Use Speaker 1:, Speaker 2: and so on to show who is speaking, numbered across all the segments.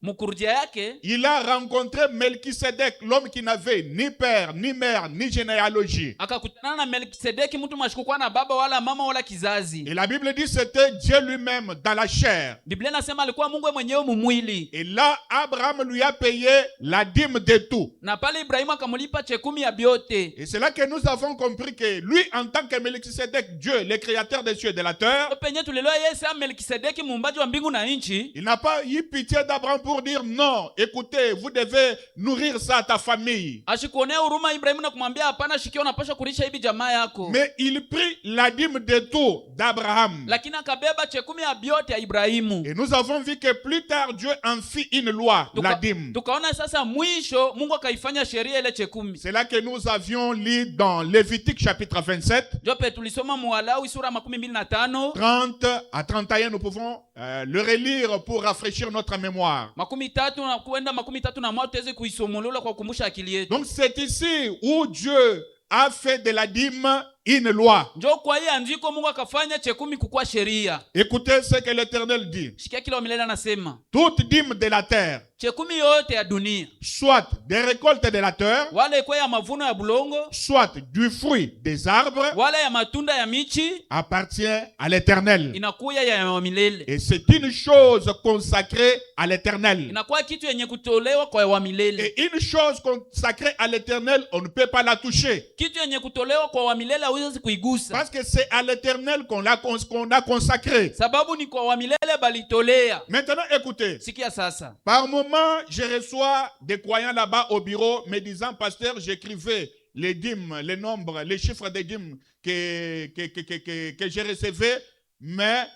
Speaker 1: Mukurujia yake,
Speaker 2: il a rencontré Melchisedec, l'homme qui n'avait ni père, ni mère, ni généalogie.
Speaker 1: akakutana na Melkisedeki, mtu mashikukuwa na baba wala mama wala kizazi.
Speaker 2: Et la Bible dit c'était Dieu lui-même dans la chair.
Speaker 1: Biblia nasema alikuwa Mungu mwenyewe mumwili.
Speaker 2: Et là, Abraham lui a payé la dîme de tout.
Speaker 1: Na pale Ibrahimu akamulipa chekumi ya byote.
Speaker 2: Et c'est là que nous avons compris que lui, en tant que Melchisedec, Dieu, le créateur des cieux et de la terre,
Speaker 1: Penye tulelewa Yesu ya Melkisedeki, muumbaji wa mbingu na nchi.
Speaker 2: il n'a pas eu pitié d'Abraham pour dire non, écoutez, vous devez nourrir ça à ta famille.
Speaker 1: Ashikuonea huruma Ibrahimu na kumwambia hapana, shikio unapaswa kulisha hivi jamaa yako.
Speaker 2: Mais il prit la dîme de tout d'Abraham.
Speaker 1: Lakini akabeba chekumi ya byote ya Ibrahimu.
Speaker 2: Et nous avons vu que plus tard, Dieu en fit une loi, la dîme.
Speaker 1: Tukaona sasa mwisho Mungu akaifanya sheria ile chekumi.
Speaker 2: C'est là que nous avions lu dans Lévitique chapitre 27.
Speaker 1: Jope tulisoma Muwalawi sura 25.
Speaker 2: 30 à 31, nous pouvons le relire pour rafraîchir notre mémoire.
Speaker 1: 30 na kuenda 31 tuweze kuisomolola kwa kukumbusha akili yetu.
Speaker 2: Donc c'est ici où Dieu a fait de la dîme une loi.
Speaker 1: Njoo kwa hii andiko Mungu akafanya chekumi kukua sheria.
Speaker 2: Écoutez ce que l'Éternel dit.
Speaker 1: Shikia kila milele anasema,
Speaker 2: toute dîme de la terre,
Speaker 1: chekumi yote ya dunia,
Speaker 2: soit des récoltes de la terre,
Speaker 1: wala ikuwa ya mavuno ya bulongo,
Speaker 2: soit du fruit des arbres,
Speaker 1: wala ya matunda ya michi,
Speaker 2: appartient à l'Éternel.
Speaker 1: inakuya ya milele.
Speaker 2: Et c'est une chose consacrée à l'Éternel.
Speaker 1: Inakuwa kitu yenye kutolewa kwa wa milele.
Speaker 2: Et une chose consacrée à l'Éternel, on ne peut pas la toucher.
Speaker 1: Kitu yenye kutolewa kwa wa milele hauwezi kuigusa.
Speaker 2: Parce que c'est à l'Éternel qu'on a consacré.
Speaker 1: Sababu ni kwa wa milele balitolea.
Speaker 2: Maintenant, écoutez.
Speaker 1: Sikia sasa.
Speaker 2: Par moment, je reçois des croyants là-bas au bureau me disant, pasteur, j'écrivais les dîmes, les nombres, les chiffres des dîmes que je recevais, mais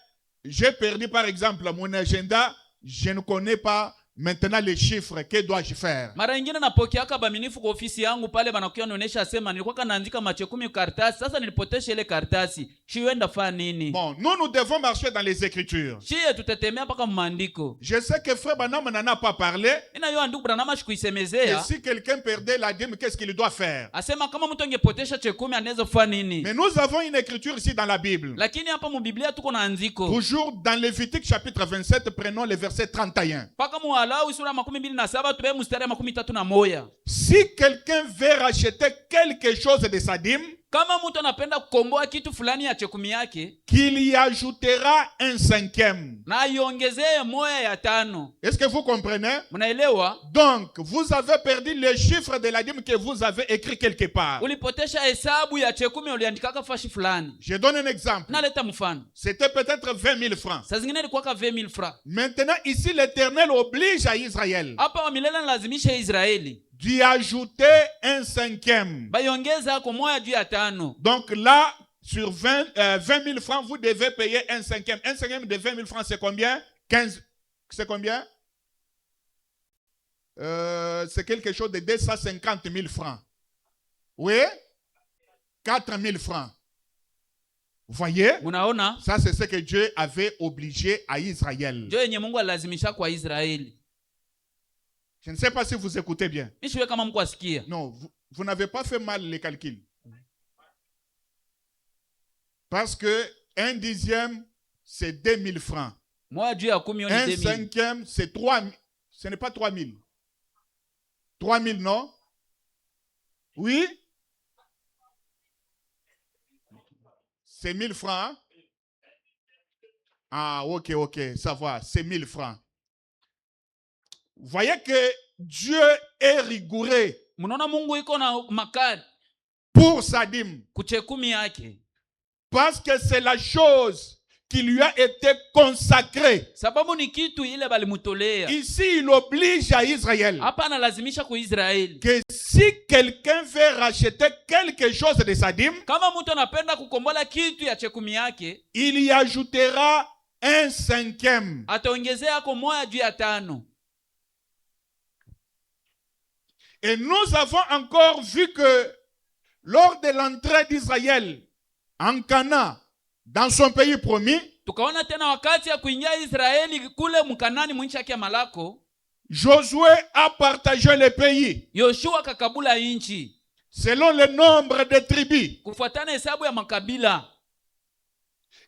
Speaker 2: j'ai perdu par exemple mon agenda, je ne connais pas maintenant les chiffres, que dois-je faire?
Speaker 1: Mara nyingine napokeaka baminifu kwa ofisi yangu pale banakuja nionyesha sema nilikuwa naandika machekumi kartasi, sasa nilipotesha ile kartasi. Shiwenda fa nini?
Speaker 2: Bon, nous devons marcher dans les Écritures.
Speaker 1: Shiye tutetemea paka maandiko.
Speaker 2: Je sais que frère Branham n'en a pas parlé.
Speaker 1: Ina yo ndugu Branham
Speaker 2: Et
Speaker 1: shikuisemezea.
Speaker 2: si quelqu'un perdait la dîme, qu'est-ce qu'il doit faire?
Speaker 1: Asema kama mtu angepotesha chekumi anaweza fa nini?
Speaker 2: Mais nous avons une écriture ici dans la Bible.
Speaker 1: Lakini hapa mu Biblia tuko na andiko.
Speaker 2: Toujours dans Lévitique chapitre 27, prenons le verset 31.
Speaker 1: Paka Muwalawi sura 27 tube mstari 31.
Speaker 2: Si quelqu'un veut racheter quelque chose de sa dîme,
Speaker 1: kama mtu anapenda kukomboa kitu fulani ya chekumi yake,
Speaker 2: qu'il y ajoutera un cinquième.
Speaker 1: na iongezee moya ya tano.
Speaker 2: Est-ce que vous comprenez?
Speaker 1: Mnaelewa?
Speaker 2: Donc, vous avez perdu le chiffre de la dîme que vous avez écrit quelque part.
Speaker 1: Ulipotesha hesabu ya chekumi uliandikaka fashi fulani.
Speaker 2: Je donne un exemple.
Speaker 1: Naleta mfano.
Speaker 2: C'était peut-être 20 000 francs.
Speaker 1: Saa zingine ilikuwa 20 000 francs.
Speaker 2: Maintenant, ici, l'Éternel oblige à Israël
Speaker 1: Hapa wa milele lazimisha Israeli
Speaker 2: d'y ajouter un cinquième.
Speaker 1: bayongeza kwa moya juu ya tano.
Speaker 2: Donc là, sur 20 000 francs, vous devez payer un cinquième. Un cinquième de 20 000 francs, c'est combien? 15. C'est combien? C'est quelque chose de 250 000 francs. Oui? 4 000 francs. Vous voyez?
Speaker 1: Unaona?
Speaker 2: Ça, c'est ce que Dieu avait obligé à Israël.
Speaker 1: Ndio yenye Mungu alazimisha kwa Israeli.
Speaker 2: Je ne sais pas si vous écoutez bien.
Speaker 1: Nishiwe kama mko asikia.
Speaker 2: Non, vous n'avez pas fait mal les calculs. Parce que un dixième, c'est 2 000 francs.
Speaker 1: Moya juu ya 10 ni
Speaker 2: Un
Speaker 1: 2000.
Speaker 2: cinquième, c'est 3 000. Ce n'est pas 3 000. 3 000, non? Oui? C'est 1 000 francs. Hein? Ah, ok, ça va. C'est 1 000 francs. Vous voyez que Dieu est rigoureux
Speaker 1: Munaona Mungu iko na makali
Speaker 2: pour sa dîme.
Speaker 1: kuchekumi yake.
Speaker 2: Parce que c'est la chose qui lui a été consacrée.
Speaker 1: Sababu ni kitu ile balimutolea.
Speaker 2: Ici, il oblige à Israël
Speaker 1: Hapa analazimisha kwa Israeli.
Speaker 2: que si quelqu'un veut racheter quelque chose de sa dîme,
Speaker 1: Kama mtu anapenda kukombola kitu ya chekumi yake,
Speaker 2: il y ajoutera un cinquième.
Speaker 1: ataongezea kwa moya juu ya tano.
Speaker 2: Et nous avons encore vu que lors de l'entrée d'Israël en Canaan, dans son pays promis,
Speaker 1: Tukaona tena wakati ya kuingia Israeli kule mkanani mwinchi yake ya Malako,
Speaker 2: Josué a partagé le pays
Speaker 1: Yoshua kakabula inchi
Speaker 2: selon le nombre de tribus.
Speaker 1: kufuatana hesabu ya makabila.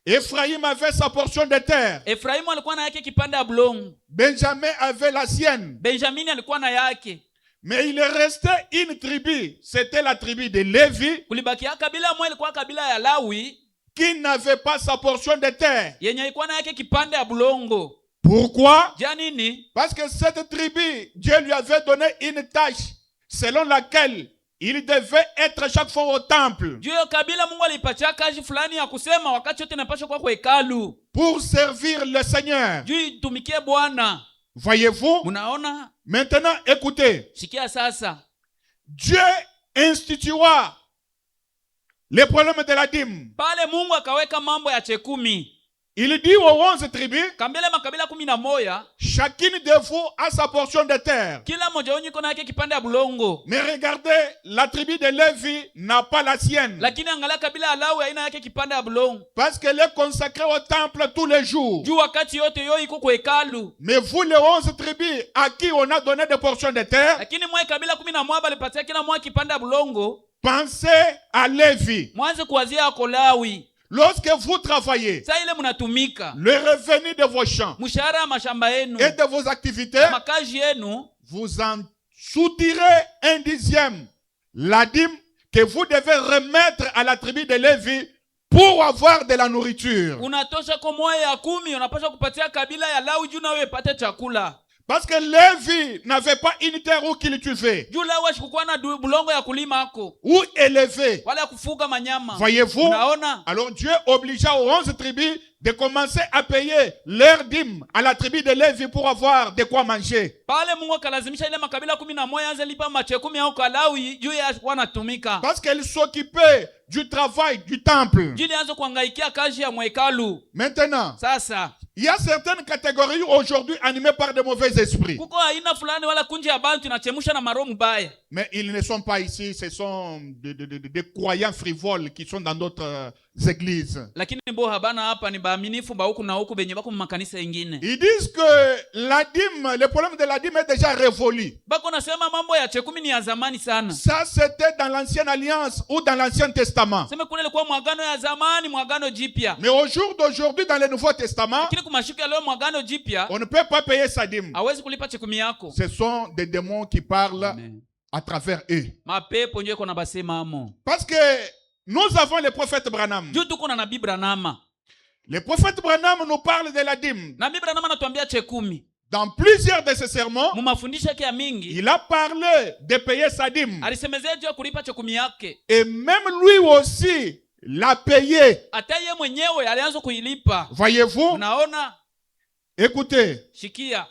Speaker 2: Ephraim avait sa portion de terre.
Speaker 1: Efraimu alikuwa na yake kipande ya bulongo.
Speaker 2: Benjamin avait la sienne.
Speaker 1: Benjamini alikuwa na yake.
Speaker 2: Mais il est resté une tribu. C'était la tribu de Lévi.
Speaker 1: Kulibakia kabila moja ilikuwa kabila ya Lawi.
Speaker 2: Qui n'avait pas sa portion de terre.
Speaker 1: Yenye ilikuwa na yake kipande ya bulongo.
Speaker 2: Pourquoi?
Speaker 1: Janini?
Speaker 2: Parce que cette tribu, Dieu lui avait donné une tâche selon laquelle il devait être chaque fois au temple.
Speaker 1: Juu ya kabila Mungu alipatia kazi fulani ya kusema wakati wote inapaswa kwa hekalu.
Speaker 2: Pour servir le Seigneur.
Speaker 1: Juu tumikie Bwana.
Speaker 2: Voyez-vous?
Speaker 1: Munaona?
Speaker 2: Maintenant, écoutez.
Speaker 1: Sikia sasa.
Speaker 2: Dieu institua les problèmes de la dîme.
Speaker 1: Pale Mungu akaweka mambo ya chekumi.
Speaker 2: Il dit aux 11 tribus,
Speaker 1: Kambele makabila 11,
Speaker 2: chacune de vous a sa portion de terre.
Speaker 1: kila mmoja wenu iko na yake kipande ya bulongo.
Speaker 2: Mais regardez, la tribu de Lévi n'a pas la sienne.
Speaker 1: Lakini angalia kabila ya Lawi haina yake kipande ya bulongo.
Speaker 2: Parce qu'elle est consacrée au temple tous les jours.
Speaker 1: Juu wakati yote yo iko kwa hekalu.
Speaker 2: Mais vous les 11 tribus à qui on a donné des portions de terre,
Speaker 1: Lakini mwa kabila 11 balipatia kila mmoja kipande ya bulongo.
Speaker 2: pensez à Lévi.
Speaker 1: Mwanze kuwazia yako Lawi.
Speaker 2: Lorsque vous travaillez,
Speaker 1: Sasa ile mnatumika.
Speaker 2: le revenu de vos champs
Speaker 1: Mshahara ya mashamba yenu.
Speaker 2: et de vos activités,
Speaker 1: Na makazi yenu.
Speaker 2: vous en soutirez 1/10, la dîme que vous devez remettre à la tribu de Lévi pour avoir de la nourriture.
Speaker 1: Unatosha kwa moja ya 10 unapaswa kupatia kabila ya Lawi juu nawe ipate chakula.
Speaker 2: Parce que Lévi n'avait pas une terre où cultiver,
Speaker 1: Juu Lawi ashikukuwa na bulongo ya kulima hako.
Speaker 2: où élever.
Speaker 1: Wala ya kufuga manyama.
Speaker 2: Voyez-vous?
Speaker 1: Unaona?
Speaker 2: Alors Dieu obligea aux 11 tribus de commencer à payer leur dîme à la tribu de Lévi pour avoir de quoi manger.
Speaker 1: Pale Mungu akalazimisha ile makabila 11 anze lipa mache 10 au kwa Lawi juu ya wanatumika.
Speaker 2: Parce qu'elle s'occupait du travail du temple.
Speaker 1: Juu anze kuangaikia kazi ya mwekalu.
Speaker 2: Maintenant,
Speaker 1: Sasa
Speaker 2: il y a certaines catégories aujourd'hui animées par de mauvais esprits.
Speaker 1: kuko aina fulani wala kunje ya bantu inachemusha na maroho mbaya.
Speaker 2: Mais ils ne sont pas ici, ce sont des croyants frivoles qui sont dans d'autres églises.
Speaker 1: Lakini bo habana hapa ni baaminifu ba huku na huku benye bako makanisa mengine.
Speaker 2: Ils disent que la dîme, le problème de la dîme est déjà révolu.
Speaker 1: Bako nasema mambo ya chekumi ni ya zamani sana.
Speaker 2: Ça, c'était dans l'Ancienne Alliance ou dans l'Ancien Testament.
Speaker 1: Sema kule ilikuwa mwagano ya zamani, mwagano jipya.
Speaker 2: Mais au jour d'aujourd'hui, dans le Nouveau Testament,
Speaker 1: Lakini kumashika ya leo mwagano jipya,
Speaker 2: on ne peut pas payer sa dîme.
Speaker 1: hawezi kulipa chekumi yako.
Speaker 2: Ce sont des démons qui parlent
Speaker 1: Amen.
Speaker 2: à travers eux.
Speaker 1: Mapepo ndio iko na basema amo.
Speaker 2: Parce que nous avons le prophète Branham.
Speaker 1: Juu tuko na nabii Branhama.
Speaker 2: Le prophète Branham nous parle de la dîme.
Speaker 1: Nabii Branhama anatuambia chekumi.
Speaker 2: Dans plusieurs de ses sermons,
Speaker 1: Mu mafundisho yake ya mingi,
Speaker 2: il a parlé de payer sa dîme.
Speaker 1: alisemezea juu ya kulipa chekumi yake.
Speaker 2: Et même lui aussi l'a payé.
Speaker 1: Hata yeye mwenyewe alianza kuilipa.
Speaker 2: Voyez-vous?
Speaker 1: Unaona?
Speaker 2: Écoutez.
Speaker 1: Shikia.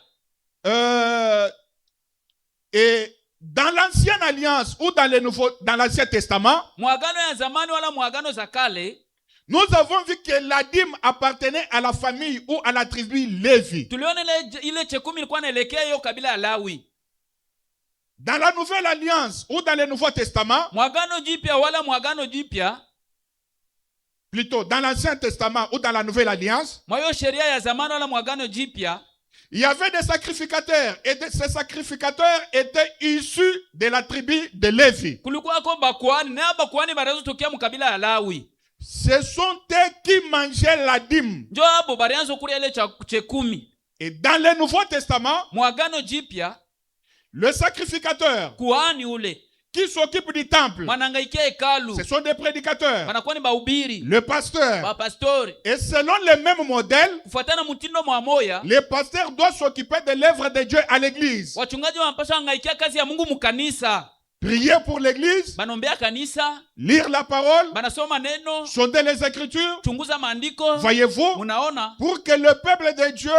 Speaker 2: Et dans l'Ancienne Alliance ou dans l'Ancien Testament,
Speaker 1: Mwagano ya zamani wala mwagano za kale,
Speaker 2: nous avons vu que la dîme appartenait à la famille ou à la tribu Lévi.
Speaker 1: tuliona ile chekumi ilikuwa inaelekea hiyo kabila ya Lawi.
Speaker 2: Dans la Nouvelle Alliance ou dans le Nouveau Testament,
Speaker 1: Mwagano jipya wala mwagano jipya,
Speaker 2: plutôt dans l'Ancien Testament ou dans la Nouvelle Alliance,
Speaker 1: mwa hiyo sheria ya zamani wala mwagano jipya,
Speaker 2: il y avait des sacrificateurs et ces sacrificateurs étaient issus de la tribu de Lévi.
Speaker 1: kulikuwa ko bakwani na bakwani barazo tokea mkabila ya Lawi.
Speaker 2: Ce sont eux qui mangeaient la dîme.
Speaker 1: Njo abo barianzo kule ile chekumi.
Speaker 2: Et dans le Nouveau Testament,
Speaker 1: Mwagano jipya,
Speaker 2: le sacrificateur
Speaker 1: kuhani ule
Speaker 2: qui s'occupe du temple,
Speaker 1: wanangaikia hekalu,
Speaker 2: ce sont des prédicateurs,
Speaker 1: wanakuwa ni bahubiri,
Speaker 2: le pasteur.
Speaker 1: bapastori.
Speaker 2: Et selon le même modèle,
Speaker 1: Kufuatana mtindo mwa moya,
Speaker 2: les pasteurs doivent s'occuper de l'œuvre de Dieu à l'église.
Speaker 1: wachungaji wanapaswa hangaikia kazi ya Mungu mkanisa.
Speaker 2: Prier pour l'église,
Speaker 1: Banombea kanisa,
Speaker 2: lire la parole,
Speaker 1: banasoma neno,
Speaker 2: sonder les Écritures.
Speaker 1: chunguza maandiko.
Speaker 2: Voyez-vous,
Speaker 1: Munaona?
Speaker 2: pour que le peuple de Dieu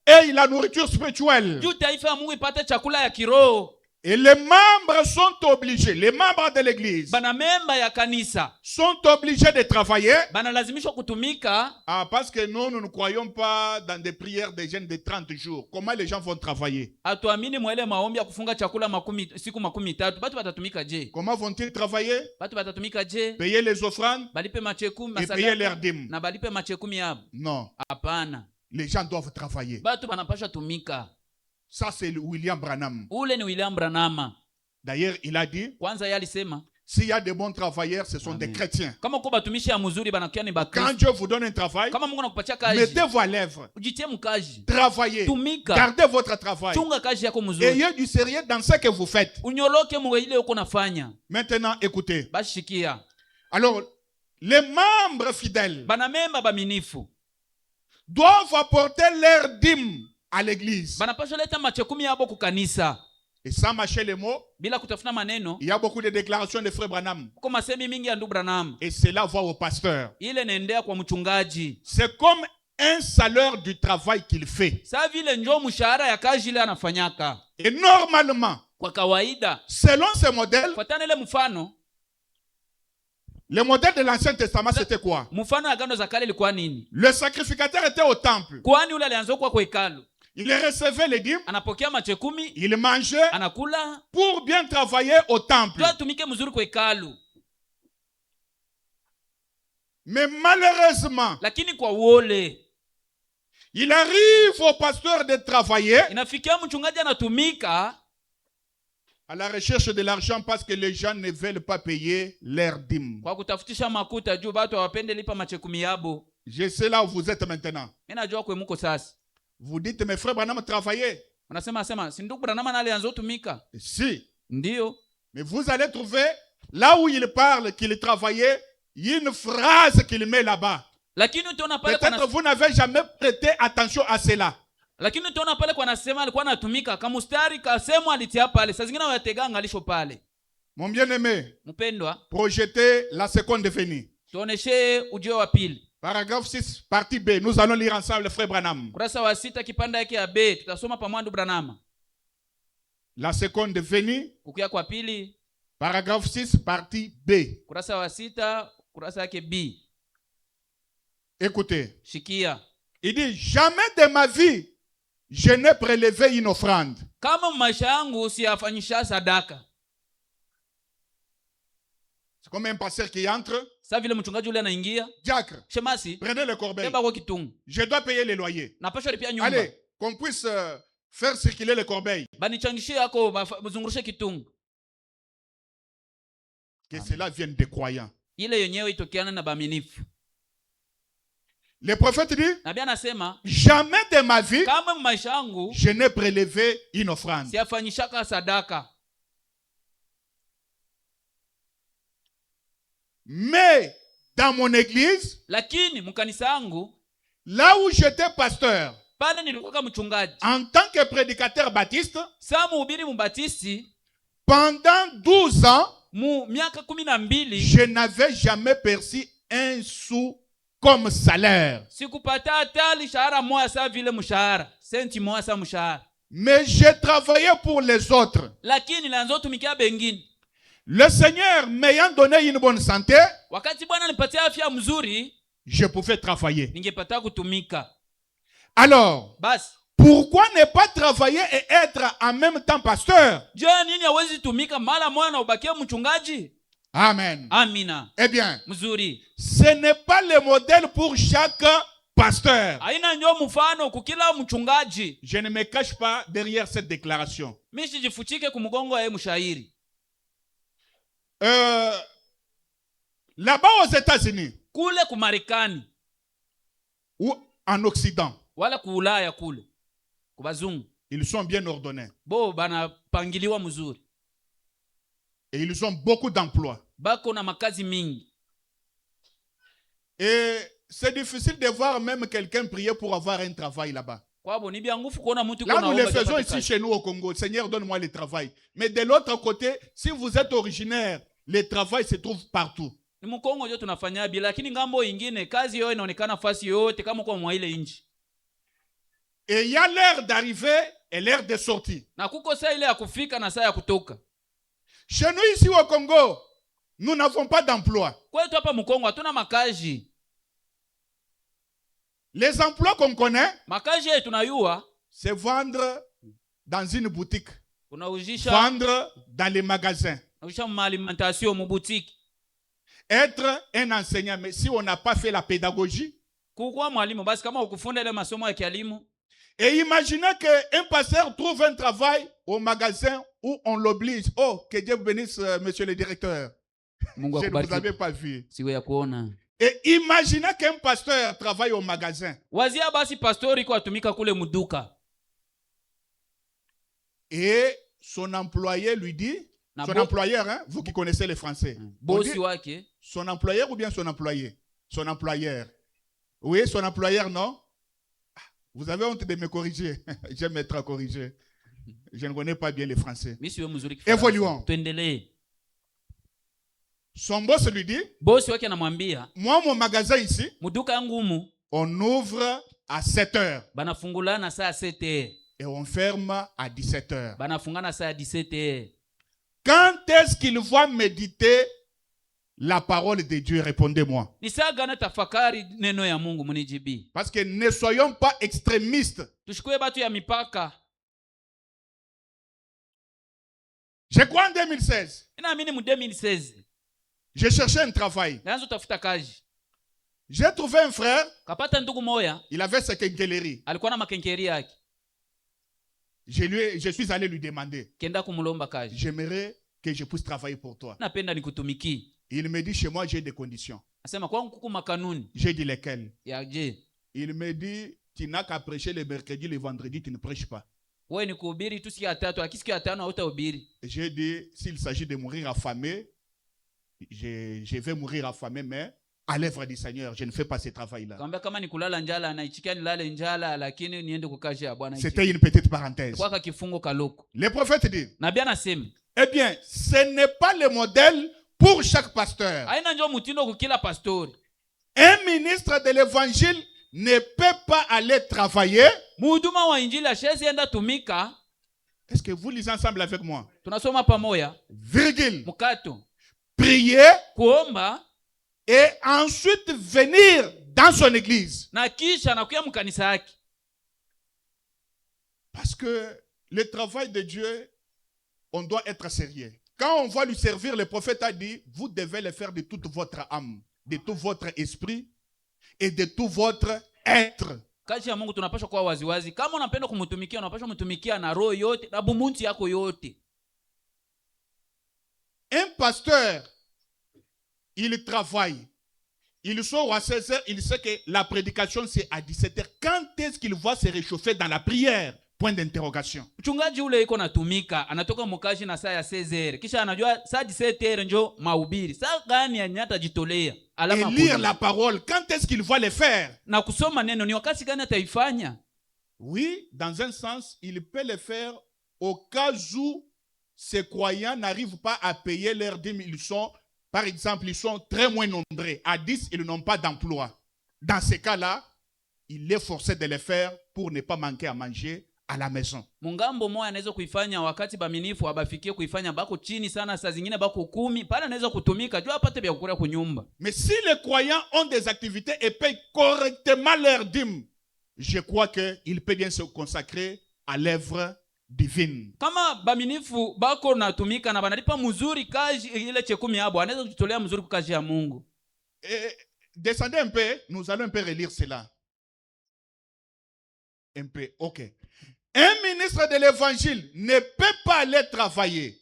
Speaker 2: ait la nourriture spirituelle.
Speaker 1: Juu taifa ya Mungu ipate chakula ya kiroho.
Speaker 2: Et les membres sont obligés, les membres de l'église
Speaker 1: Bana memba ya kanisa
Speaker 2: sont obligés de travailler.
Speaker 1: banalazimishwa kutumika.
Speaker 2: Parce que nous ne croyons pas dans des prières de jeûne de 30 jours. Comment les gens vont travailler?
Speaker 1: Hatuamini mwele maombi ya kufunga chakula siku 13. Batu batatumika je?
Speaker 2: Comment vont-ils travailler?
Speaker 1: Batu batatumika je?
Speaker 2: Payer les offrandes
Speaker 1: Balipe machekumi
Speaker 2: et payer leurs dîmes.
Speaker 1: na balipe machekumi yabo?
Speaker 2: Non,
Speaker 1: Hapana.
Speaker 2: les gens doivent travailler.
Speaker 1: Batu banapasha tumika.
Speaker 2: Ça, c'est William Branham.
Speaker 1: Ule ni William Branhama.
Speaker 2: D'ailleurs, il a dit,
Speaker 1: Kwanza yeye alisema,
Speaker 2: S'il y a de bons travailleurs, ce sont des chrétiens.
Speaker 1: Kama uko batumishi ya mzuri banakia ni
Speaker 2: Quand
Speaker 1: bakristo.
Speaker 2: Dieu vous donne un travail,
Speaker 1: Kama Mungu anakupatia kazi,
Speaker 2: mettez-vous à l'œuvre.
Speaker 1: ujitie mkazi.
Speaker 2: Travaillez.
Speaker 1: Tumika.
Speaker 2: Gardez votre travail.
Speaker 1: Chunga kazi yako mzuri.
Speaker 2: Ayez du sérieux dans ce que vous faites.
Speaker 1: Unyoloke mwe ile uko nafanya.
Speaker 2: Maintenant, écoutez.
Speaker 1: Bashikia.
Speaker 2: Alors, les membres fidèles
Speaker 1: Banamemba baminifu
Speaker 2: doivent apporter leur dîme à l'église.
Speaker 1: banapaswa leta machekumi yabo ku kanisa.
Speaker 2: Et sans mâcher les mots,
Speaker 1: Bila kutafuna maneno,
Speaker 2: il y a beaucoup de déclarations de frère Branham.
Speaker 1: kuko masemi mingi ya ndugu Branham.
Speaker 2: Et cela va au pasteur.
Speaker 1: Ile naendea kwa mchungaji.
Speaker 2: C'est comme un salaire du travail qu'il fait.
Speaker 1: Saa vile njo mshahara ya kazi ile anafanyaka.
Speaker 2: Et normalement,
Speaker 1: Kwa kawaida,
Speaker 2: selon ce modèle,
Speaker 1: fuatana ile mfano,
Speaker 2: le modèle de l'Ancien Testament, c'était quoi?
Speaker 1: mfano ya agano za kale ilikuwa nini?
Speaker 2: Le sacrificateur était au temple.
Speaker 1: Kwani ule alianza kwa hekalu.
Speaker 2: Il recevait les dîmes,
Speaker 1: Anapokea machekumi,
Speaker 2: il mangeait
Speaker 1: anakula,
Speaker 2: pour bien travailler au temple.
Speaker 1: ndio atumike mzuri kwa hekalu.
Speaker 2: Mais malheureusement,
Speaker 1: Lakini kwa wole,
Speaker 2: il arrive au pasteur de travailler
Speaker 1: inafikia mchungaji anatumika
Speaker 2: à la recherche de l'argent parce que les gens ne veulent pas payer leurs dîmes.
Speaker 1: kwa kutafutisha makuta juu watu hawapende lipa machekumi yabo.
Speaker 2: Je sais là où vous êtes maintenant.
Speaker 1: Mimi najua kwa muko sasa.
Speaker 2: Vous dites, mes frères Branham travailler.
Speaker 1: Unasema si ndugu Branham alianza kutumika.
Speaker 2: Si.
Speaker 1: Ndio.
Speaker 2: Mais vous allez trouver, là où il parle qu'il travaillait, il y a une phrase qu'il met là-bas.
Speaker 1: Lakini utaona pale
Speaker 2: Peut-être vous n'avez jamais prêté attention à cela.
Speaker 1: Lakini utaona pale kwa nasema alikuwa anatumika kama mstari kasemo alitia pale. Saa zingine wateganga alisho pale.
Speaker 2: Mon bien-aimé,
Speaker 1: Mpendwa,
Speaker 2: projetez la seconde venue.
Speaker 1: tuoneshe ujio wa pili.
Speaker 2: Paragraphe 6, partie B. Nous allons lire ensemble, frère Branham.
Speaker 1: Kurasa wa 6 kipanda yake ya B tutasoma pamoja ndugu Branham.
Speaker 2: La seconde venue,
Speaker 1: Kukia kwa pili,
Speaker 2: paragraphe 6, partie B.
Speaker 1: kurasa wa 6, kurasa yake B.
Speaker 2: Écoutez.
Speaker 1: Shikia.
Speaker 2: Il dit, jamais de ma vie, je n'ai prélevé une offrande.
Speaker 1: Kama maisha yangu siyafanyisha sadaka.
Speaker 2: C'est comme un pasteur qui entre.
Speaker 1: Sasa vile mchungaji ule anaingia,
Speaker 2: Diacre,
Speaker 1: shemasi,
Speaker 2: prenez le corbeil.
Speaker 1: beba kwa kitungu.
Speaker 2: Je dois payer les loyers.
Speaker 1: Napasha lipia nyumba.
Speaker 2: Allez, qu'on puisse faire circuler le corbeil.
Speaker 1: Banichangishie yako mzungurushe kitungu.
Speaker 2: Que cela vienne des croyants.
Speaker 1: Ile yenyewe itokeana na baaminifu.
Speaker 2: Le prophète dit,
Speaker 1: Nabii anasema,
Speaker 2: jamais de ma vie,
Speaker 1: kama maisha yangu
Speaker 2: je n'ai prélevé une offrande.
Speaker 1: siyafanyishaka sadaka.
Speaker 2: Mais dans mon église,
Speaker 1: Lakini mkanisa yangu
Speaker 2: là où j'étais pasteur,
Speaker 1: pale nilikuwa mchungaji.
Speaker 2: en tant que prédicateur baptiste,
Speaker 1: Saa mhubiri mbatisti
Speaker 2: pendant 12 ans,
Speaker 1: miaka 12
Speaker 2: je n'avais jamais perçu un sou comme salaire.
Speaker 1: sikupata hata mshahara moja saa vile mshahara, senti moja saa mshahara.
Speaker 2: Mais j'ai travaillé pour les autres.
Speaker 1: Lakini naanza kutumikia bengine.
Speaker 2: Le Seigneur m'ayant donné une bonne santé,
Speaker 1: Wakati Bwana nipatia afya mzuri,
Speaker 2: je pouvais travailler.
Speaker 1: ningepata kutumika.
Speaker 2: Alors,
Speaker 1: Basi,
Speaker 2: pourquoi ne pas travailler et être en même temps pasteur?
Speaker 1: je nini hawezi tumika mara moja na ubakie mchungaji?
Speaker 2: Amen.
Speaker 1: Amina.
Speaker 2: Eh bien,
Speaker 1: Mzuri.
Speaker 2: ce n'est pas le modèle pour chaque pasteur.
Speaker 1: Haina ndio mfano kukila mchungaji.
Speaker 2: Je ne me cache pas derrière cette déclaration.
Speaker 1: Mimi sijifuchike kumgongo ya mshairi.
Speaker 2: Là-bas aux États-Unis
Speaker 1: Kule kumarekani
Speaker 2: ou en Occident,
Speaker 1: wala kuulaya kule kubazungu
Speaker 2: ils sont bien ordonnés
Speaker 1: bo banapangiliwa mzuri,
Speaker 2: et ils ont beaucoup d'emplois.
Speaker 1: bako na makazi mingi.
Speaker 2: Et c'est difficile de voir même quelqu'un prier pour avoir un travail là-bas.
Speaker 1: Kwabo ni bia ngufu kuona mtu
Speaker 2: Là, nous le
Speaker 1: kuona
Speaker 2: faisons ici chez nous au Congo. Seigneur, donne-moi le travail. Mais de l'autre côté, si vous êtes originaire, le travail se trouve partout.
Speaker 1: ni mkongo ndio tunafanya bila, lakini ngambo ingine kazi yao inaonekana fasi yote kama kwa mwa ile nchi.
Speaker 2: Et il y a l'heure d'arrivée et l'heure de sortie.
Speaker 1: Na kuko saa ile ya kufika na saa ya kutoka.
Speaker 2: Chez nous ici au Congo, nous n'avons pas d'emploi.
Speaker 1: Kwetu hapa mkongo hatuna makazi.
Speaker 2: Les emplois qu'on connaît,
Speaker 1: Makazi yetu tunayua,
Speaker 2: c'est vendre dans une boutique,
Speaker 1: unaujisha
Speaker 2: vendre dans les magasins,
Speaker 1: alimentation mu boutique.
Speaker 2: être un enseignant. Mais si on n'a pas fait la pédagogie,
Speaker 1: Kukuwa mwalimu basi kama ukufunda ile masomo ya kielimu.
Speaker 2: et imaginez qu'un pasteur trouve un travail au magasin où on l'oblige. Oh, que Dieu bénisse, monsieur le directeur.
Speaker 1: Mungu
Speaker 2: Je ne vous
Speaker 1: akubariki.
Speaker 2: avais pas vu.
Speaker 1: Siwe ya kuona.
Speaker 2: Et imaginez qu'un pasteur travaille au magasin.
Speaker 1: Wazia basi pastori kwa atumika kule muduka.
Speaker 2: Et son employé lui dit,
Speaker 1: Na
Speaker 2: son
Speaker 1: bo-
Speaker 2: employeur, hein, vous qui connaissez les Français. On
Speaker 1: Bosi
Speaker 2: dit
Speaker 1: wake.
Speaker 2: son employeur ou bien son employé? Son employeur. Oui, son employeur, non? Vous avez honte de me corriger. J'aime être corrigé. Je ne connais pas bien les Français.
Speaker 1: Mi siwe mzuri kifaransa.
Speaker 2: Évoluons.
Speaker 1: Tuendelee.
Speaker 2: Son boss lui dit,
Speaker 1: Bosi wake anamwambia,
Speaker 2: moi, mon magasin ici,
Speaker 1: muduka yangu humu
Speaker 2: on ouvre à 7 heures
Speaker 1: banafungulana saa 7h.
Speaker 2: et on ferme à 17 heures.
Speaker 1: Banafungana saa 17h.
Speaker 2: Quand est-ce qu'il va méditer la parole de Dieu? Répondez-moi.
Speaker 1: Ni saa gani tafakari neno ya Mungu munijibi?
Speaker 2: Parce que ne soyons pas extrémistes.
Speaker 1: Tushikwe batu ya mipaka.
Speaker 2: Je crois en 2016,
Speaker 1: Inaamini mu 2016.
Speaker 2: j'ai cherché un travail.
Speaker 1: Naanza tafuta kazi.
Speaker 2: J'ai trouvé un frère,
Speaker 1: Kapata ndugu moya,
Speaker 2: il avait sa quincaillerie.
Speaker 1: alikuwa na makenkeri yake.
Speaker 2: Je suis allé lui demander,
Speaker 1: Kenda kumulomba kazi.
Speaker 2: j'aimerais que je puisse travailler pour toi.
Speaker 1: Napenda nikutumiki.
Speaker 2: Il me dit, chez moi, j'ai des conditions.
Speaker 1: Asema kwangu kuku makanuni.
Speaker 2: J'ai dit lesquelles?
Speaker 1: Ya je.
Speaker 2: Il me dit, tu n'as qu'à prêcher le mercredi, le vendredi, tu ne prêches pas.
Speaker 1: Wewe ni kuhubiri tu siku ya tatu, lakini siku ya tano hautahubiri.
Speaker 2: J'ai dit, s'il s'agit de mourir affamé, je vais mourir affamé, mais à l'œuvre du Seigneur, je ne fais pas ce travail-là.
Speaker 1: Kaambia kama ni kulala njala naichikia nilale njala, lakini niende kukazi ya Bwana.
Speaker 2: C'était une petite parenthèse.
Speaker 1: Kwa kifungo kaloko.
Speaker 2: Le prophète dit,
Speaker 1: Nabii anasema,
Speaker 2: eh bien, ce n'est pas le modèle pour chaque pasteur.
Speaker 1: haina njoo mutindo kukila pastori.
Speaker 2: Un ministre de l'évangile ne peut pas aller travailler.
Speaker 1: Mhuduma wa injili ashezi enda tumika.
Speaker 2: Est-ce que vous lisez ensemble avec moi?
Speaker 1: Tunasoma pamoja.
Speaker 2: Virgule.
Speaker 1: Mukato.
Speaker 2: Prier
Speaker 1: Kuomba
Speaker 2: et ensuite venir dans son église.
Speaker 1: na kisha nakuya mkanisa yake.
Speaker 2: Parce que le travail de Dieu, on doit être sérieux. Quand on va lui servir, le prophète a dit, vous devez le faire de toute votre âme, de tout votre esprit et de tout votre être.
Speaker 1: Kazi ya Mungu tunapaswa kuwa waziwazi. Kama unapenda kumtumikia, unapaswa kumtumikia na roho yote, na bumunti yako yote.
Speaker 2: Un pasteur, il travaille. Il sort à 16h, il sait que la prédication c'est à 17h. Quand est-ce qu'il va se réchauffer dans la prière? Point d'interrogation.
Speaker 1: Mchungaji ule iko natumika, anatoka mkazi na saa ya 16h. Kisha anajua saa 17h njo mahubiri. Saa gani anyata jitolea? Alama
Speaker 2: Et lire
Speaker 1: kumi.
Speaker 2: la parole, quand est-ce qu'il va le faire?
Speaker 1: Na kusoma neno ni wakati gani ataifanya?
Speaker 2: Oui, dans un sens, il peut le faire au cas où ces croyants n'arrivent pas à payer leurs dîmes. Ils sont, par exemple, ils sont très moins nombreux. À 10, ils n'ont pas d'emploi. Dans ces cas-là, il est forcé de le faire pour ne pas manquer à manger à la maison.
Speaker 1: Mungambo moya anaweza kuifanya wakati baminifu abafikie kuifanya bako chini sana, saa zingine bako 10, pale anaweza kutumika jua apate vya kukula kunyumba.
Speaker 2: Mais si les croyants ont des activités et payent correctement leurs dîmes, je crois qu'il peut bien se consacrer à l'œuvre divine.
Speaker 1: Kama baminifu bako natumika na banalipa mzuri kazi ile chekumi yabo, anaweza kujitolea mzuri kwa kazi ya Mungu.
Speaker 2: Et descendez un peu, nous allons un peu relire cela. Un peu, ok. Un ministre de l'évangile ne peut pas aller travailler,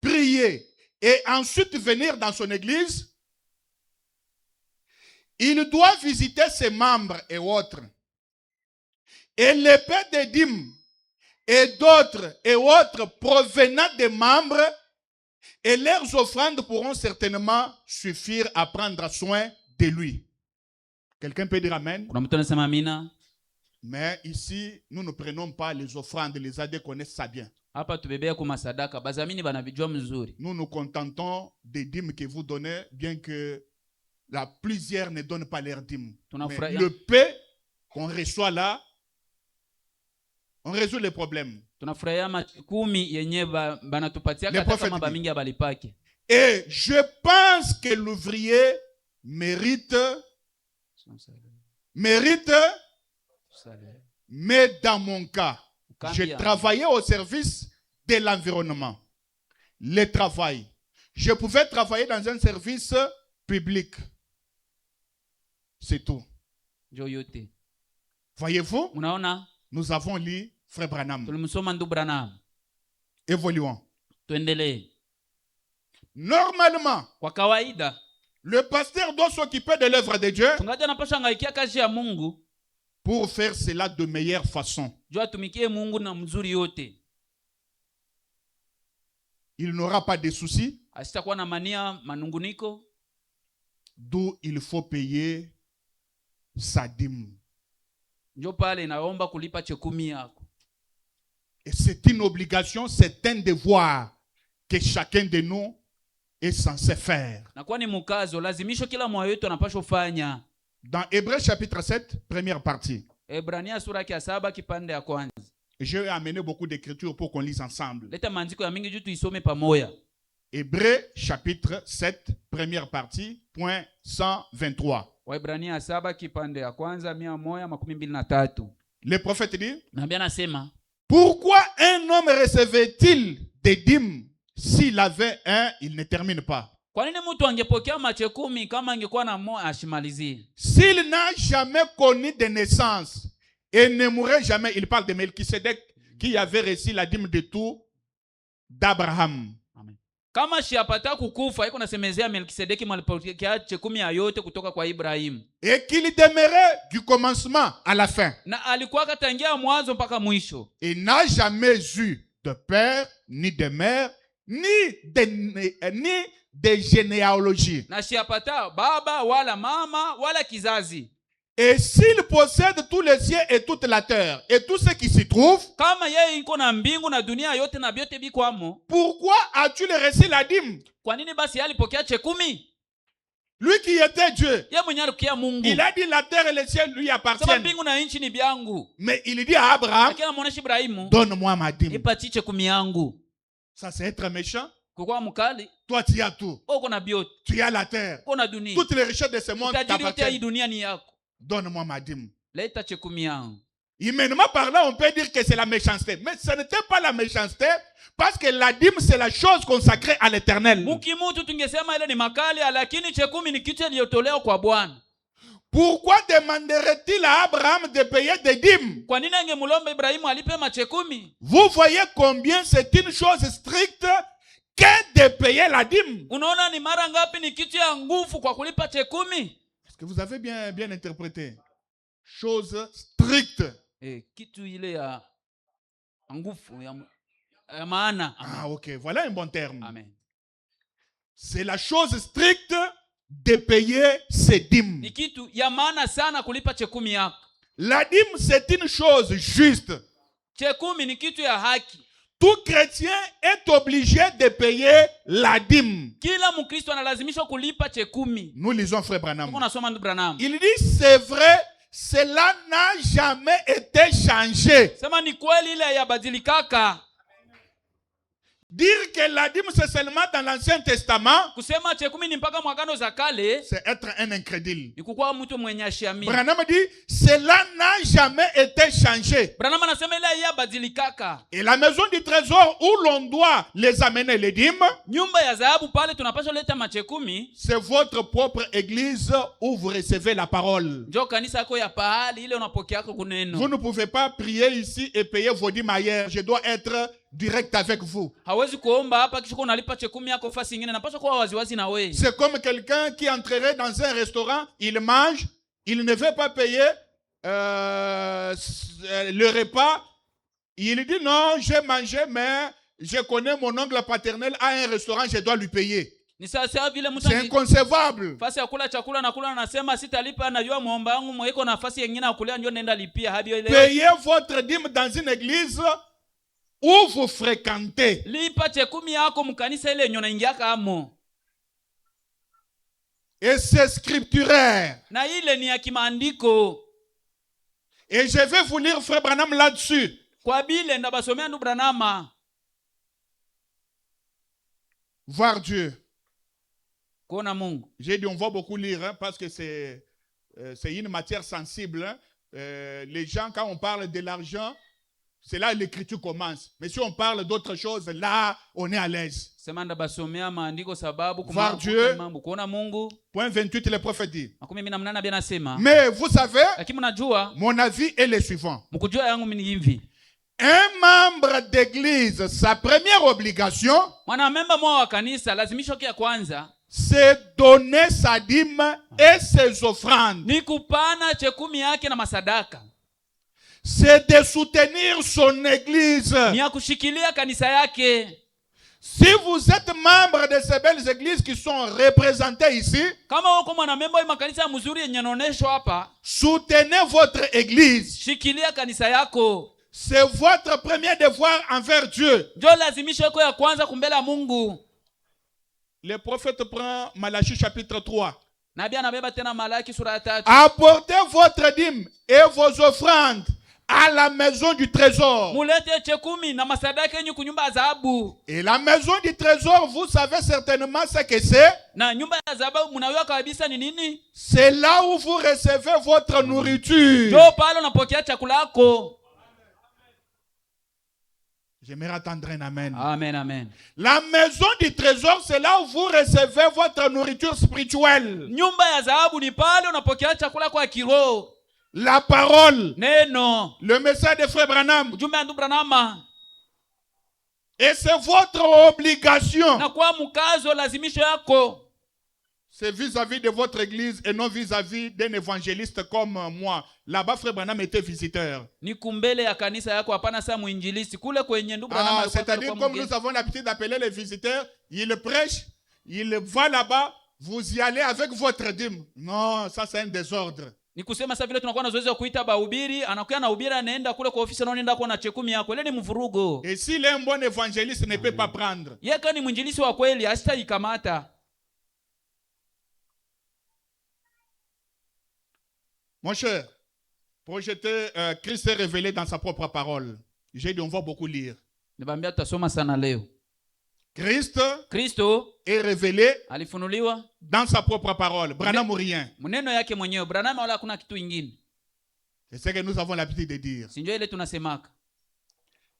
Speaker 2: prier et ensuite venir dans son église. Il doit visiter ses membres et autres. Et les paix des dîmes et d'autres et autres provenant des membres et leurs offrandes pourront certainement suffire à prendre soin de lui. Quelqu'un peut dire amen?
Speaker 1: Kuna mtu anasema amina.
Speaker 2: Mais ici, nous ne prenons pas les offrandes, les AD connaissent ça bien.
Speaker 1: Hapa tubebea kwa masadaka, bazamini banavijua mzuri.
Speaker 2: Nous nous contentons des dîmes que vous donnez, bien que la plusieurs ne donnent pas leurs dîmes. Mais le peu qu'on reçoit là, on résout les problèmes.
Speaker 1: Tunafurahia makumi yenye banatupatia hata kama bamingi abalipake.
Speaker 2: Et je pense que l'ouvrier mérite, mais dans mon cas, je travaillais au service de l'environnement. Le travail. Je pouvais travailler dans un service public. C'est tout. Voyez-vous? Nous avons lu Frère Branham. Évoluons. Normalement,
Speaker 1: Kwa kawaida
Speaker 2: le pasteur doit s'occuper de l'œuvre de Dieu
Speaker 1: mchungaji anapaswa angaikia kazi ya Mungu
Speaker 2: pour faire cela de meilleure façon.
Speaker 1: juu atumikie Mungu na mzuri yote.
Speaker 2: Il n'aura pas de soucis,
Speaker 1: Asitakuwa na mania manunguniko,
Speaker 2: d'où il faut payer sa dîme.
Speaker 1: njo pale inaomba kulipa chekumi yako.
Speaker 2: Et c'est une obligation, c'est un devoir que chacun de nous est censé faire.
Speaker 1: Na kwa ni mukazo, lazimisho kila mmoja wetu anapaswa fanya.
Speaker 2: Dans Hébreux chapitre 7, première partie,
Speaker 1: Ebrania sura ya 7 kipande ya kwanza.
Speaker 2: j'ai amené beaucoup d'écritures pour qu'on lise ensemble.
Speaker 1: Leta maandiko ya mingi juu tuisome pamoja.
Speaker 2: Hébreux chapitre 7, première partie, point 123.
Speaker 1: Waebrania 7 kipande ya kwanza 123.
Speaker 2: Le prophète dit,
Speaker 1: Nabii anasema,
Speaker 2: pourquoi un homme recevait-il des dîmes s'il avait un, il ne termine pas.
Speaker 1: kwa nini mtu angepokea machekumi kama angekuwa na moyo ashimalizie?
Speaker 2: S'il n'a jamais connu de naissance et ne mourrait jamais, il parle de Melchisedec qui avait reçu la dîme de tout d'Abraham.
Speaker 1: Kama shiapata kukufa, iko nasemezea Melkisedeki malipokea chekumi ya yote kutoka kwa Ibrahim.
Speaker 2: Et qu'il demeurait du commencement à la fin.
Speaker 1: Na alikuwa katangia mwanzo mpaka mwisho.
Speaker 2: Il n'a jamais eu de père, ni de mère, ni de généalogie.
Speaker 1: Na shiapata baba wala mama wala kizazi.
Speaker 2: Et s'il possède tous les cieux et toute la terre et tout ce qui s'y trouve,
Speaker 1: kama yeye iko na mbingu na dunia yote na byote bikwamo,
Speaker 2: pourquoi as-tu reçu la dîme?
Speaker 1: kwa nini basi alipokea chekumi?
Speaker 2: Lui qui était Dieu,
Speaker 1: Yeye mwenye alikuwa Mungu.
Speaker 2: il a dit la terre et le ciel lui
Speaker 1: Sema
Speaker 2: appartiennent.
Speaker 1: mbingu na nchi ni byangu.
Speaker 2: Mais il dit à Abraham,
Speaker 1: Lakini anamuonesha Ibrahimu,
Speaker 2: donne-moi ma dîme.
Speaker 1: nipatie chekumi yangu.
Speaker 2: Ça c'est être méchant.
Speaker 1: Kwa mkali,
Speaker 2: Toi tu as tout.
Speaker 1: uko na byote,
Speaker 2: Tu as la terre.
Speaker 1: uko na dunia.
Speaker 2: Toutes les richesses de ce monde
Speaker 1: Utajiri yote ya hii
Speaker 2: t'appartiennent.
Speaker 1: dunia ni yako.
Speaker 2: Donne-moi ma dîme.
Speaker 1: Leta chekumi yangu.
Speaker 2: Humainement parlant, on peut dire que c'est la méchanceté. Mais ce n'était pas la méchanceté parce que la dîme, c'est la chose consacrée à l'éternel.
Speaker 1: Mukimutu tungesema ile ni makali, lakini chekumi ni kitu kilichotolewa kwa Bwana.
Speaker 2: Pourquoi demanderait-il à Abraham de payer des dîmes?
Speaker 1: Kwa nini angemulomba Ibrahimu alipe machekumi?
Speaker 2: Vous voyez combien c'est une chose stricte que de payer la dîme.
Speaker 1: Unaona ni mara ngapi ni kitu ya nguvu kwa kulipa chekumi?
Speaker 2: Est-ce que vous avez bien interprété? Chose stricte.
Speaker 1: Kitu ile ya nguvu ya maana.
Speaker 2: Ah, ok. Voilà un bon terme.
Speaker 1: Amen.
Speaker 2: C'est la chose stricte de payer ses dîmes.
Speaker 1: Ni kitu ya maana sana kulipa chekumi yako.
Speaker 2: La dîme, c'est une chose juste.
Speaker 1: Chekumi ni kitu ya haki.
Speaker 2: Tout chrétien est obligé de payer la dîme.
Speaker 1: Kila Mkristo analazimishwa kulipa chekumi.
Speaker 2: Nous lisons Frère Branham.
Speaker 1: Tunasoma ndugu Branham.
Speaker 2: Il dit, c'est vrai, cela n'a jamais été changé.
Speaker 1: Sema ni kweli ile ya badilikaka.
Speaker 2: Dire que la dîme c'est seulement dans l'Ancien Testament,
Speaker 1: Kusema chekumi ni mpaka mwagano za kale,
Speaker 2: c'est être un incrédule.
Speaker 1: ni kukuwa mtu mwenye ashiamini.
Speaker 2: Branham dit, cela n'a jamais été changé.
Speaker 1: Branham anasema ile ya badilikaka.
Speaker 2: Et la maison du trésor où l'on doit les amener les dîmes,
Speaker 1: Nyumba ya dhahabu pale tunapaswa leta machekumi.
Speaker 2: c'est votre propre église où vous recevez la parole.
Speaker 1: Njoo kanisa yako ya pahali ile unapokea
Speaker 2: Vous
Speaker 1: kuneno.
Speaker 2: ne pouvez pas prier ici et payer vos dîmes ailleurs. Je dois être direct avec vous.
Speaker 1: Hawezi kuomba hapa kisha unalipa chekumi yako fasi nyingine. Napaswa kuwa waziwazi na wewe.
Speaker 2: C'est comme quelqu'un qui entrerait dans un restaurant, il mange, il ne veut pas payer le repas. Il dit non, j'ai mangé, mais je connais mon oncle paternel à un restaurant, je dois lui payer.
Speaker 1: Ni sasa vile mtu
Speaker 2: C'est inconcevable.
Speaker 1: fasi ya kula chakula na kula anasema sitalipa, najua muomba wangu mweko nafasi nyingine ya kulia ndio nenda lipia hadi ile.
Speaker 2: Payez votre dîme dans une église où vous fréquentez.
Speaker 1: Lipa chekumi yako mkanisa ile nyona ingiaka amo.
Speaker 2: Et c'est scripturaire.
Speaker 1: Na ile ni ya kimaandiko.
Speaker 2: Et je vais vous lire Frère Branham là-dessus.
Speaker 1: Kwa bile ndabasomea ndu Branham.
Speaker 2: Voir Dieu.
Speaker 1: Kuona Mungu.
Speaker 2: J'ai dit on va beaucoup lire hein, parce que c'est une matière sensible. Hein. Les gens, quand on parle de l'argent, c'est là l'écriture commence. Mais si on parle d'autre chose, là, on est à l'aise.
Speaker 1: Sema ndabasomea maandiko sababu
Speaker 2: Voir Dieu.
Speaker 1: mambo kuona Mungu.
Speaker 2: Point 28, le prophète dit.
Speaker 1: Mais
Speaker 2: Mais vous savez,
Speaker 1: lakini mnajua
Speaker 2: mon avis est le suivant.
Speaker 1: mkujua yangu mimi hivi.
Speaker 2: Un membre d'église, sa première obligation,
Speaker 1: mwanamemba mwa wa kanisa lazimisho ya kwanza
Speaker 2: c'est donner sa dîme et ses offrandes.
Speaker 1: ni kupana chekumi yake na masadaka,
Speaker 2: C'est de soutenir son église.
Speaker 1: ni ya kushikilia kanisa yake.
Speaker 2: Si vous êtes membre de ces belles églises qui sont représentées ici,
Speaker 1: Kama uko mwanamemba wa makanisa mzuri yenye naoneshwa hapa,
Speaker 2: soutenez votre église.
Speaker 1: shikilia kanisa yako.
Speaker 2: C'est votre premier devoir envers Dieu.
Speaker 1: Ndio lazimisho yako ya kwanza kumbele ya Mungu.
Speaker 2: Le prophète prend Malachie chapitre 3.
Speaker 1: Nabii anabeba tena Malaki sura ya 3.
Speaker 2: Apportez votre dîme et vos offrandes à la maison du trésor.
Speaker 1: Mulete chekumi na masadaka yenyu kunyumba ya dhahabu.
Speaker 2: Et la maison du trésor, vous savez certainement ce que c'est.
Speaker 1: Na nyumba ya dhahabu mnajua kabisa ni nini?
Speaker 2: C'est là où vous recevez votre nourriture.
Speaker 1: Ndio pale unapokea chakula yako.
Speaker 2: J'aimerais attendre un amen.
Speaker 1: Amen, amen.
Speaker 2: La maison du trésor, c'est là où vous recevez votre nourriture spirituelle.
Speaker 1: Nyumba ya dhahabu ni pale unapokea chakula kwa kiroho.
Speaker 2: La parole,
Speaker 1: Neno,
Speaker 2: le message de Frère Branham.
Speaker 1: ujumbe wa ndugu Branham.
Speaker 2: Et c'est votre obligation.
Speaker 1: Na kwa mkazo lazimisho yako.
Speaker 2: C'est vis-à-vis de votre église et non vis-à-vis d'un évangéliste comme moi. Là-bas, Frère Branham était visiteur.
Speaker 1: Ni kumbele ya kanisa yako, hapana saa muinjilisti. Kule kwenye ndugu Branham alikuwa
Speaker 2: C'est-à-dire,
Speaker 1: kwa
Speaker 2: comme
Speaker 1: mgeni.
Speaker 2: nous avons l'habitude d'appeler les visiteurs, il prêche, il va là-bas, vous y allez avec votre dîme. Non, ça c'est un désordre.
Speaker 1: Ni kusema sasa vile tunakuwa na zoezi ya kuita bahubiri, anakuja na ubiri anaenda kule kwa ofisi anaenda kwa na chekumi yako. Ile ni mvurugo.
Speaker 2: Et s'il est un bon évangéliste, ne peut pas prendre.
Speaker 1: Yeye ni mwinjilisi wa kweli, asitaikamata.
Speaker 2: Mon cher, projeter, Christ est révélé dans sa propre parole. J'ai dit, on va beaucoup lire.
Speaker 1: Nibambia tutasoma sana leo.
Speaker 2: Kristo est révélé
Speaker 1: alifunuliwa
Speaker 2: dans sa propre parole. Branham ou rien.
Speaker 1: Mneno yake mwenyewe. Branham wala hakuna kitu kingine.
Speaker 2: C'est ce que nous avons l'habitude de dire.
Speaker 1: Si ndio ile tunasemaka.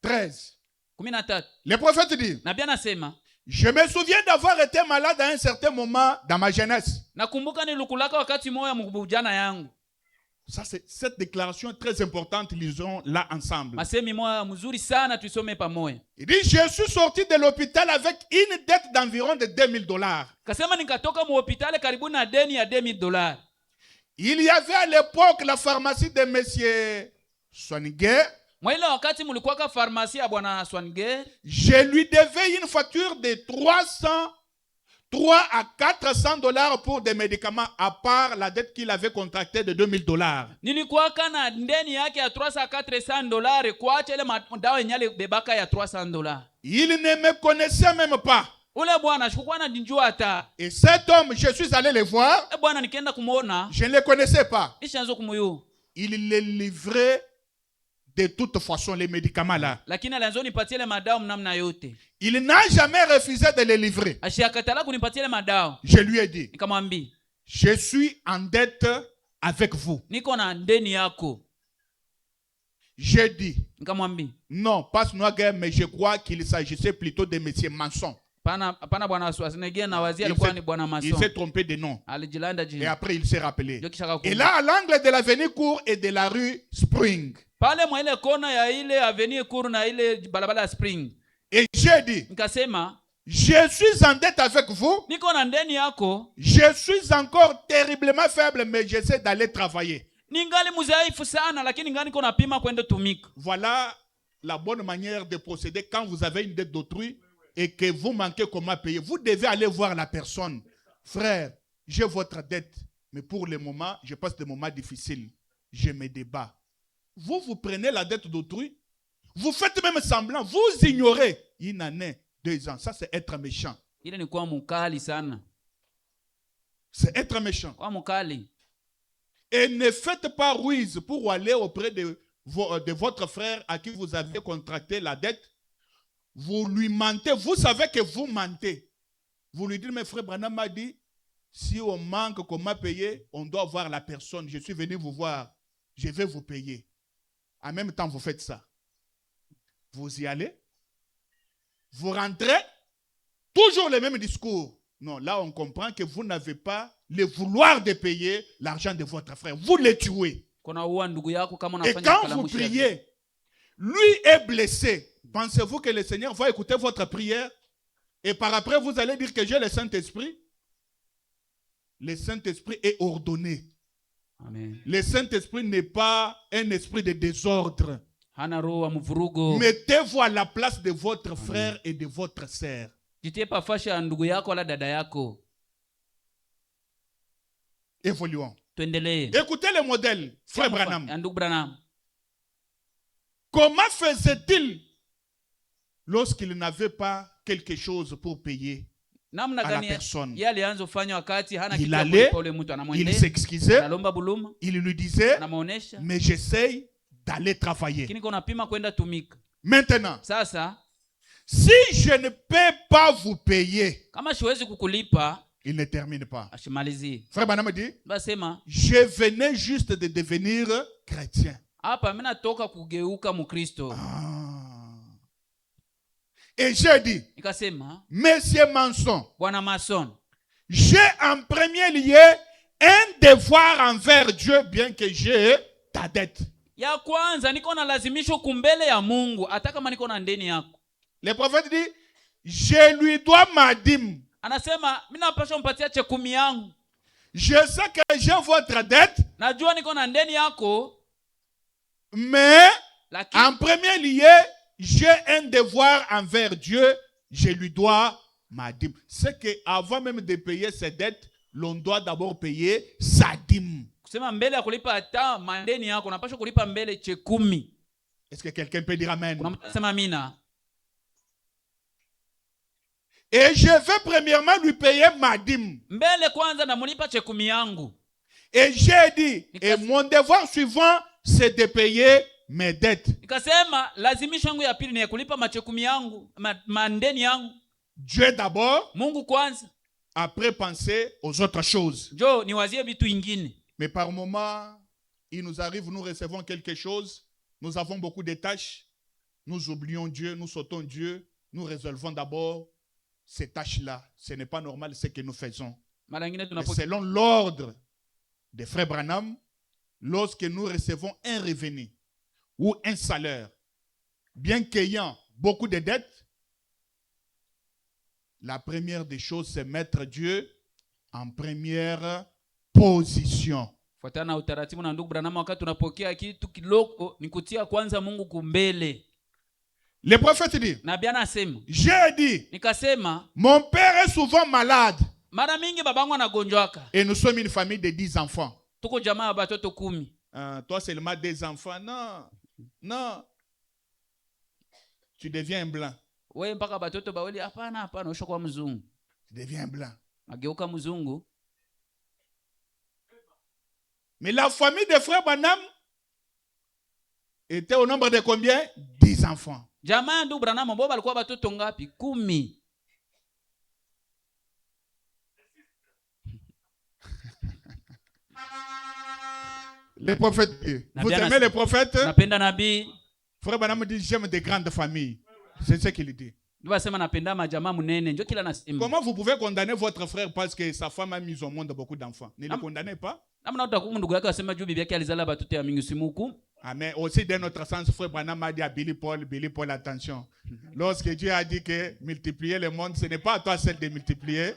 Speaker 2: 13.
Speaker 1: 13.
Speaker 2: Le prophète dit,
Speaker 1: Nabii anasema,
Speaker 2: je me souviens d'avoir été malade à un certain moment dans ma jeunesse.
Speaker 1: nakumbuka nilikulaka wakati moya mkubujana yangu.
Speaker 2: Ça, c'est cette déclaration très importante, lisons-la ensemble.
Speaker 1: Masemi moya mzuri sana tuisome pamoja.
Speaker 2: Il dit, je suis sorti de l'hôpital avec une dette d'environ de $2000.
Speaker 1: Kasema nikatoka mu hospitali karibu na deni ya $2000.
Speaker 2: Il y avait à l'époque la pharmacie de monsieur Swaniger.
Speaker 1: Mwa ile wakati mulikuwa farmasi ya bwana Swanger.
Speaker 2: Je lui devais une facture de 3 à $400 pour des médicaments, à part la dette qu'il avait contractée de $2000.
Speaker 1: Nilikuwa na ndeni yake ya $300-400 kuacha ile madawa yenye bebaka ya $300.
Speaker 2: Il ne me connaissait même pas.
Speaker 1: Ule bwana sikuwa na njua hata.
Speaker 2: Et cet homme, je suis allé le voir.
Speaker 1: Bwana nikaenda kumuona.
Speaker 2: Je ne le connaissais pas.
Speaker 1: Ishaanza kumuyu.
Speaker 2: Il les livrait de toute façon, les médicaments là.
Speaker 1: Lakini alianza nipatie ile madawa namna yote.
Speaker 2: Il n'a jamais refusé de les livrer.
Speaker 1: Ashakatala kunipatia ile madawa.
Speaker 2: Je lui ai dit,
Speaker 1: nikamwambia,
Speaker 2: je suis en dette avec vous.
Speaker 1: Niko na ndeni yako.
Speaker 2: J'ai dit,
Speaker 1: nikamwambia,
Speaker 2: non, pas Noaguer, mais je crois qu'il s'agissait plutôt de monsieur Manson.
Speaker 1: Pana bwana Swasnegea na wazia alikuwa ni bwana Manson.
Speaker 2: Il s'est trompé de nom.
Speaker 1: Alijilanda jina.
Speaker 2: Et après il s'est rappelé. Et là, à l'angle de l'avenue Cour et de la rue Spring.
Speaker 1: Pale mwa ile kona ya ile avenue Cour na ile balabala Spring.
Speaker 2: Et j'ai dit,
Speaker 1: nikasema,
Speaker 2: je suis en dette avec vous.
Speaker 1: Niko na ndeni yako.
Speaker 2: Je suis encore terriblement faible, mais j'essaie d'aller travailler.
Speaker 1: Ningali muzaifu sana, lakini ngani niko napima kwenda tumika.
Speaker 2: Voilà la bonne manière de procéder quand vous avez une dette d'autrui et que vous manquez comment payer. Vous devez aller voir la personne. Frère, j'ai votre dette, mais pour le moment, je passe des moments difficiles. Je me débat. Vous prenez la dette d'autrui, vous faites même semblant, vous ignorez une année, 2 ans. Ça, c'est être méchant.
Speaker 1: Ile ni kwa mukali sana.
Speaker 2: C'est être méchant.
Speaker 1: Kwa mukali.
Speaker 2: Et ne faites pas ruse pour aller auprès de votre frère à qui vous avez contracté la dette. Vous lui mentez. Vous savez que vous mentez. Vous lui dites, mes frères Branham m'a dit, si on manque comment payer, on doit voir la personne. Je suis venu vous voir. Je vais vous payer. En même temps, vous faites ça. Vous y allez. Vous rentrez. Toujours le même discours. Non, là, on comprend que vous n'avez pas le vouloir de payer l'argent de votre frère. Vous le tuez. Et quand vous priez, lui est blessé, pensez-vous que le Seigneur va écouter votre prière et par après vous allez dire que j'ai le Saint-Esprit? Le Saint-Esprit est ordonné.
Speaker 1: Amen.
Speaker 2: Le Saint-Esprit n'est pas un esprit de désordre.
Speaker 1: Hana roho wa mvurugo.
Speaker 2: Mettez-vous à la place de votre frère et de votre sœur.
Speaker 1: Jitie pafasha ya ndugu yako wala dada yako.
Speaker 2: Évoluons.
Speaker 1: Tuendelee.
Speaker 2: Écoutez le modèle, frère Branham.
Speaker 1: Ndugu Branham.
Speaker 2: Comment faisait-il lorsqu'il n'avait pas quelque chose pour payer
Speaker 1: Namna
Speaker 2: à la
Speaker 1: gani
Speaker 2: personne?
Speaker 1: yeye alianza kufanya wakati hana
Speaker 2: Il
Speaker 1: kitu cha
Speaker 2: allait,
Speaker 1: kulipa ule mtu,
Speaker 2: il
Speaker 1: anamwendea,
Speaker 2: s'excusait,
Speaker 1: analomba buluma,
Speaker 2: il lui disait,
Speaker 1: anamuonesha,
Speaker 2: mais j'essaye d'aller travailler.
Speaker 1: lakini kuna pima kwenda tumika.
Speaker 2: Maintenant,
Speaker 1: Sasa
Speaker 2: si je ne peux pas vous payer,
Speaker 1: kama siwezi kukulipa,
Speaker 2: il ne termine pas.
Speaker 1: ashimalizie.
Speaker 2: Frère Branham dit,
Speaker 1: Basema
Speaker 2: je venais juste de devenir chrétien.
Speaker 1: hapa mimi natoka kugeuka Mkristo.
Speaker 2: Et j'ai dit,
Speaker 1: Nikasema,
Speaker 2: Monsieur Manson,
Speaker 1: Bwana Mason,
Speaker 2: j'ai en premier lieu un devoir envers Dieu, bien que j'ai ta dette.
Speaker 1: ya kwanza niko na lazimisho kumbele ya Mungu hata kama niko na ndeni yako.
Speaker 2: Le prophète dit, je lui dois ma dîme.
Speaker 1: Anasema mimi napaswa mpatia 10 yangu.
Speaker 2: Je sais que j'ai votre dette,
Speaker 1: Najua niko na ndeni yako,
Speaker 2: mais
Speaker 1: lakini
Speaker 2: en premier lieu, j'ai un devoir envers Dieu, je lui dois ma dîme. C'est qu'avant même de payer ses dettes, l'on doit d'abord payer sa dîme.
Speaker 1: kusema mbele ya kulipa hata mandeni yako unapaswa kulipa mbele 10.
Speaker 2: Est-ce que quelqu'un peut dire amen?
Speaker 1: Unasema amina.
Speaker 2: Et je vais premièrement lui payer ma dîme.
Speaker 1: Mbele kwanza namulipa 10 yangu.
Speaker 2: Et j'ai dit, et mon devoir suivant, c'est de payer mes dettes.
Speaker 1: Nikasema lazimisho yangu ya pili ni kulipa 10 yangu, mandeni yangu.
Speaker 2: Dieu d'abord,
Speaker 1: Mungu kwanza,
Speaker 2: après penser aux autres choses.
Speaker 1: jo niwazie vitu ingine.
Speaker 2: Mais par moment, il nous arrive, nous recevons quelque chose, nous avons beaucoup de tâches, nous oublions Dieu, nous sautons Dieu, nous résolvons d'abord ces tâches-là. Ce n'est pas normal ce que nous faisons.
Speaker 1: Mara nyingine
Speaker 2: Mais selon l'ordre des frères Branham, lorsque nous recevons un revenu ou un salaire, bien qu'ayant beaucoup de dettes, la première des choses, c'est mettre Dieu en première position.
Speaker 1: fuatana na utaratibu na ndugu Branham, wakati tunapokea kitu kidogo ni kutia kwanza Mungu kumbele.
Speaker 2: Le prophète dit,
Speaker 1: Nabii anasema,
Speaker 2: j'ai dit,
Speaker 1: nikasema
Speaker 2: mon père est souvent malade
Speaker 1: mara mingi babangu anagonjwaka.
Speaker 2: et nous sommes une famille de 10 enfants.
Speaker 1: Tuko jamaa ya batoto 10.
Speaker 2: Toi seulement des enfants? Non, non. Tu deviens un blanc.
Speaker 1: Wewe mpaka batoto bawili? Hapana, ushakuwa mzungu.
Speaker 2: Tu deviens un blanc.
Speaker 1: Ageuka mzungu.
Speaker 2: Mais la famille des frères Branham était au nombre de combien? 10 enfants.
Speaker 1: Jamaa ndugu Branham ambao walikuwa batoto ngapi? 10.
Speaker 2: Les prophètes. Vous aimez les prophètes?
Speaker 1: Napenda nabii.
Speaker 2: Frère Branham dit, j'aime des grandes familles. C'est ce qu'il dit. Comment vous pouvez condamner votre frère parce que sa femme a mis au monde beaucoup d'enfants? Ne le condamnez pas. Ah, mais aussi dans notre sens, frère Branham a dit à Billy Paul, attention. Lorsque Dieu a dit que multiplier le monde, ce n'est pas à toi seul de multiplier.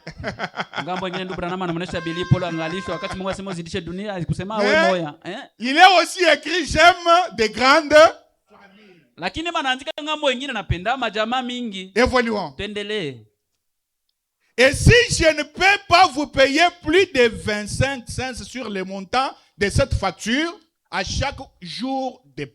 Speaker 2: Il est aussi écrit, j'aime des grandes.
Speaker 1: Lakini banaandika ngambo wengine napenda majamaa mingi.
Speaker 2: Évoluons.
Speaker 1: Tuendelee.
Speaker 2: Et si je ne peux pas vous payer plus de 25 cents sur le montant de cette facture à chaque jour de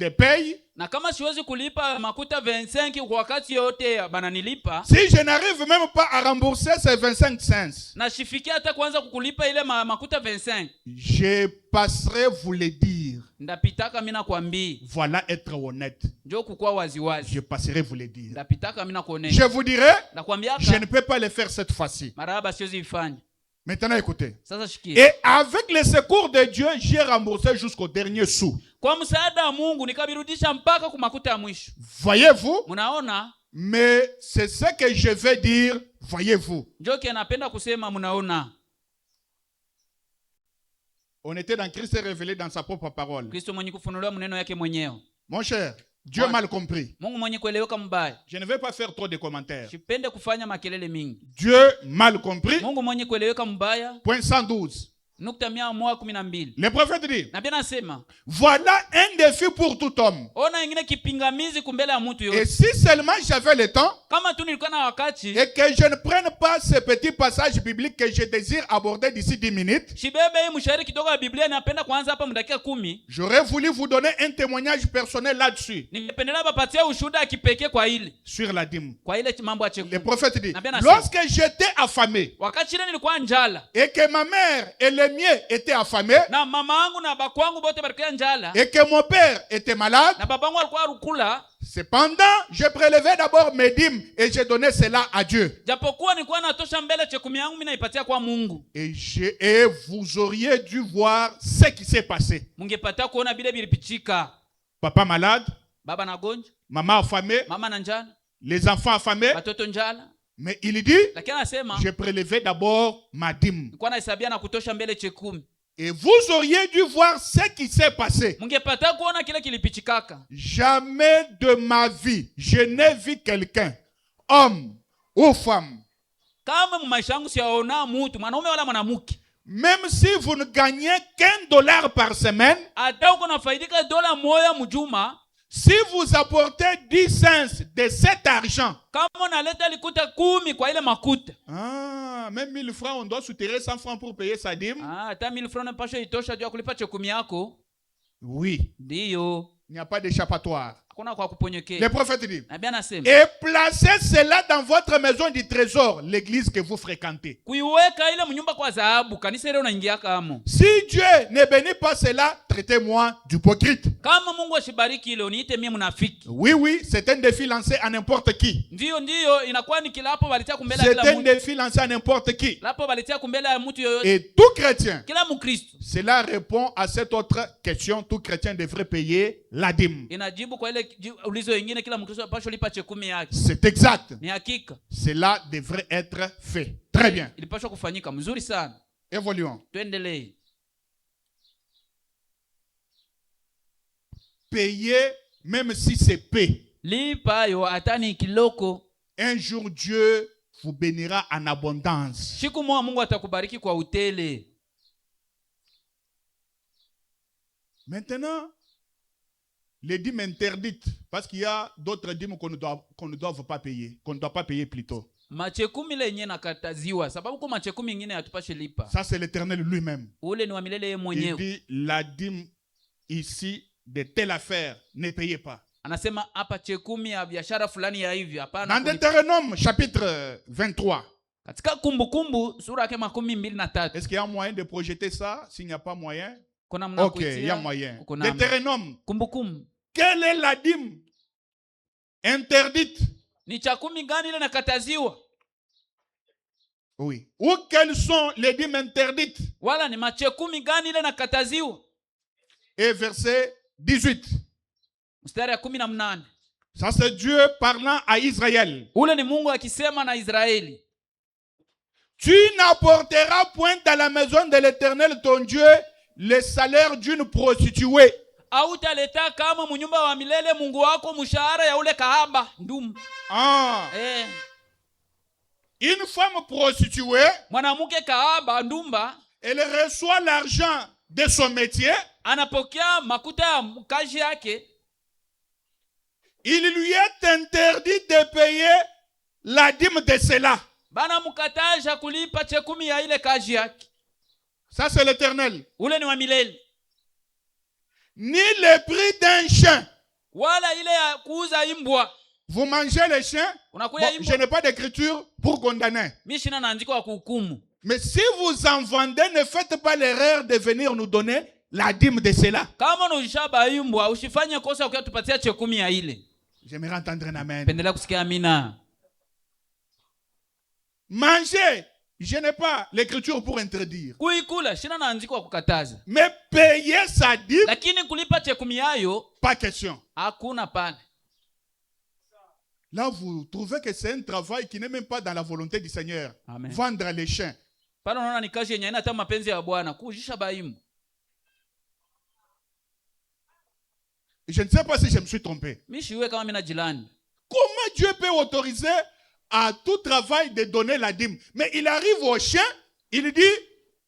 Speaker 2: paye,
Speaker 1: na kama siwezi kulipa makuta 25 kwa wakati yote bananilipa,
Speaker 2: si je n'arrive même pas à rembourser ces 25 cents,
Speaker 1: na shifikia hata kwanza kukulipa ile makuta 25,
Speaker 2: je passerai vous le dire.
Speaker 1: Ndapitaka mimi nakwambia.
Speaker 2: Voilà être honnête.
Speaker 1: Ndio kukua waziwazi.
Speaker 2: Je passerai vous le dire.
Speaker 1: Ndapitaka mimi nakuonesha.
Speaker 2: Je vous dirai, je ne peux pas le faire cette fois-ci.
Speaker 1: Maraba siwezi ifanye.
Speaker 2: Maintenant écoutez.
Speaker 1: Sasa shikia.
Speaker 2: Et avec le secours de Dieu, j'ai remboursé jusqu'au dernier sou.
Speaker 1: Kwa msaada wa Mungu nikabirudisha mpaka kwa makuta ya mwisho.
Speaker 2: Voyez-vous?
Speaker 1: Munaona?
Speaker 2: Mais c'est ce que je vais dire, voyez-vous.
Speaker 1: Ndio anapenda kusema munaona.
Speaker 2: On était dans Christ révélé dans sa propre parole.
Speaker 1: Kristo mwenye kufunuliwa maneno yake mwenyewe.
Speaker 2: Mon cher, Dieu mal compris.
Speaker 1: Mungu mwenye kueleweka mbaya.
Speaker 2: Je ne vais pas faire trop de commentaires.
Speaker 1: Sipende kufanya makelele mingi.
Speaker 2: Dieu mal compris.
Speaker 1: Mungu mwenye kueleweka mbaya.
Speaker 2: Point 112.
Speaker 1: Nukta 112.
Speaker 2: Le prophète dit,
Speaker 1: Na bien nasema,
Speaker 2: voilà un défi pour tout homme.
Speaker 1: ona ingine kipingamizi kumbele ya mtu
Speaker 2: Et
Speaker 1: yote.
Speaker 2: si seulement j'avais le temps,
Speaker 1: Kama tu nilikuwa na wakati,
Speaker 2: et que je ne prenne pas ce petit passage biblique que je désire aborder d'ici 10 minutes,
Speaker 1: shibebe hii mshairi kidogo ya Biblia napenda kuanza hapa mdakika 10.
Speaker 2: j'aurais voulu vous donner un témoignage personnel là-dessus,
Speaker 1: Ningependelea bapatia ushuhuda ya kipekee kwa ile.
Speaker 2: sur la dîme.
Speaker 1: Kwa ile mambo ya
Speaker 2: Le
Speaker 1: chekumi.
Speaker 2: prophète dit,
Speaker 1: Na bien nasema,
Speaker 2: lorsque j'étais affamé,
Speaker 1: wakati ile nilikuwa njala,
Speaker 2: et que ma mère et les miens étaient affamés,
Speaker 1: na mama yangu na bakwangu bote balikuwa njala,
Speaker 2: et que mon père était malade,
Speaker 1: na babangu alikuwa rukula,
Speaker 2: cependant, je prélevais d'abord mes dîmes et je donnais cela à Dieu.
Speaker 1: japokuwa nilikuwa natosha mbele chekumi yangu mimi naipatia kwa Mungu.
Speaker 2: Et vous auriez dû voir ce qui s'est passé.
Speaker 1: Mungepata kuona bile bilipichika.
Speaker 2: Papa malade,
Speaker 1: Baba na gonjwa,
Speaker 2: maman affamée,
Speaker 1: mama na njala,
Speaker 2: les enfants affamés.
Speaker 1: watoto njala.
Speaker 2: Mais il dit,
Speaker 1: Lakini anasema
Speaker 2: je prélevais d'abord ma dîme.
Speaker 1: nilikuwa nahesabia na kutosha mbele chekumi.
Speaker 2: Et vous auriez dû voir ce qui s'est passé.
Speaker 1: Mungepata kuona kile kilipichikaka.
Speaker 2: Jamais de ma vie, je n'ai vu quelqu'un, homme ou femme,
Speaker 1: Kama maisha yangu siyaona mtu, mwanaume wala mwanamke,
Speaker 2: même si vous ne gagnez $1 par semaine,
Speaker 1: hata uko nafaidika dola moja mjuma,
Speaker 2: si vous apportez 10 cents de cet argent,
Speaker 1: kama unaleta likuta 10 kwa ile makuta,
Speaker 2: même 1000 francs, on doit soutenir 100 francs pour payer sa dîme.
Speaker 1: hata 1000 francs napasha itosha juu ya kulipa chekumi yako.
Speaker 2: Oui,
Speaker 1: Ndiyo,
Speaker 2: il n'y a pas d'échappatoire.
Speaker 1: hakuna kwa kuponyekea.
Speaker 2: Le prophète dit,
Speaker 1: Na bien nasema,
Speaker 2: et placez cela dans votre maison du trésor, l'église que vous fréquentez.
Speaker 1: kuiweka ile mnyumba kwa dhahabu, kanisa ile unaingia kamo.
Speaker 2: Si Dieu ne bénit pas cela, traitez-moi d'hypocrite.
Speaker 1: Kama Mungu ashibariki ile uniite mimi mnafiki.
Speaker 2: Oui, oui, c'est un défi lancé à n'importe qui.
Speaker 1: Ndiyo, inakuwa ni kilapo balitia kumbele
Speaker 2: C'est
Speaker 1: kila
Speaker 2: un
Speaker 1: mtu.
Speaker 2: défi lancé à n'importe qui.
Speaker 1: Lapo balitia kumbele ya mtu yoyote.
Speaker 2: Et tout chrétien,
Speaker 1: Kila Mkristo
Speaker 2: cela répond à cette autre question, tout chrétien devrait payer la dîme.
Speaker 1: inajibu kwa ile ulizo wengine, kila Mkristo apaswa lipa chekumi yake.
Speaker 2: C'est exact.
Speaker 1: Ni hakika.
Speaker 2: Cela devrait être fait. Très bien.
Speaker 1: Ilipaswa kufanyika mzuri sana.
Speaker 2: Évoluons.
Speaker 1: Tuendelee.
Speaker 2: Payer, même si c'est paix.
Speaker 1: Lipa yo atani kiloko.
Speaker 2: Un jour, Dieu vous bénira en abondance.
Speaker 1: Siku moja Mungu atakubariki kwa utele.
Speaker 2: Maintenant, les dîmes interdites, parce qu'il y a d'autres dîmes qu'on ne doit pas payer, qu'on ne doit pas payer plutôt.
Speaker 1: Machekumi lenye nakataziwa sababu kwa machekumi mengine hatupashe lipa.
Speaker 2: Ça, c'est l'Éternel lui-même.
Speaker 1: Ule ni wa milele yeye
Speaker 2: Il
Speaker 1: mwenyewe.
Speaker 2: dit, la dîme ici de telle affaire, ne payez pas.
Speaker 1: Anasema hapa chekumi ya biashara fulani ya hivi hapana.
Speaker 2: Dans Deutéronome, chapitre 23.
Speaker 1: Katika kumbukumbu sura yake 23.
Speaker 2: Est-ce qu'il y a moyen de projeter ça? S'il n'y a pas moyen,
Speaker 1: Kuna mna
Speaker 2: ok, il y a moyen.
Speaker 1: Kuna
Speaker 2: Deutéronome,
Speaker 1: kumbukumbu.
Speaker 2: quelle est la dîme interdite?
Speaker 1: Ni chakumi gani ile nakataziwa?
Speaker 2: Oui. Ou quelles sont les dîmes interdites?
Speaker 1: Wala ni machekumi gani ile nakataziwa?
Speaker 2: Et verset 18.
Speaker 1: Mstari ya 18.
Speaker 2: Ça, c'est Dieu parlant à Israël.
Speaker 1: Ule ni Mungu akisema na Israeli.
Speaker 2: Tu n'apporteras point dans la maison de l'Éternel ton Dieu le salaire d'une prostituée.
Speaker 1: Hautaleta kama mnyumba wa milele Mungu wako mshahara ya ule kahaba ndumu.
Speaker 2: Une femme prostituée,
Speaker 1: mwanamke kahaba ndumba,
Speaker 2: elle reçoit l'argent de son métier.
Speaker 1: Anapokea makuta ya kazi yake.
Speaker 2: Il lui est interdit de payer la dîme de cela.
Speaker 1: Bana mukataja kulipa chekumi ya ile kazi yake.
Speaker 2: Ça, c'est l'Éternel.
Speaker 1: Ule ni wa milele.
Speaker 2: Ni le prix d'un chien.
Speaker 1: Wala ile ya kuuza imbwa.
Speaker 2: Vous mangez les chiens. Bon, je n'ai pas d'écriture pour condamner.
Speaker 1: Mishina na andiko wa kuhukumu.
Speaker 2: Mais si vous en vendez, ne faites pas l'erreur de venir nous donner la dîme de cela.
Speaker 1: Kama unashaba imbwa, usifanye kosa ukatupatia chekumi ya ile.
Speaker 2: J'aimerais entendre un amen.
Speaker 1: Pendelea kusikia amina.
Speaker 2: Manger, je n'ai pas l'écriture pour interdire.
Speaker 1: Kuikula, shina na andiko wa kukataza.
Speaker 2: Mais payer sa dîme,
Speaker 1: lakini kulipa chekumi yayo,
Speaker 2: pas question.
Speaker 1: Hakuna pale.
Speaker 2: Là, vous trouvez que c'est un travail qui n'est même pas dans la volonté du Seigneur.
Speaker 1: Amen.
Speaker 2: Vendre les chiens.
Speaker 1: Pale unaona ni kazi yenye haina hata mapenzi ya Bwana, kuujisha baimu.
Speaker 2: Je ne sais pas si je me suis trompé.
Speaker 1: Mi shiwe kama mina jilani.
Speaker 2: Comment Dieu peut autoriser à tout travail de donner la dîme? Mais il arrive au chien, il dit,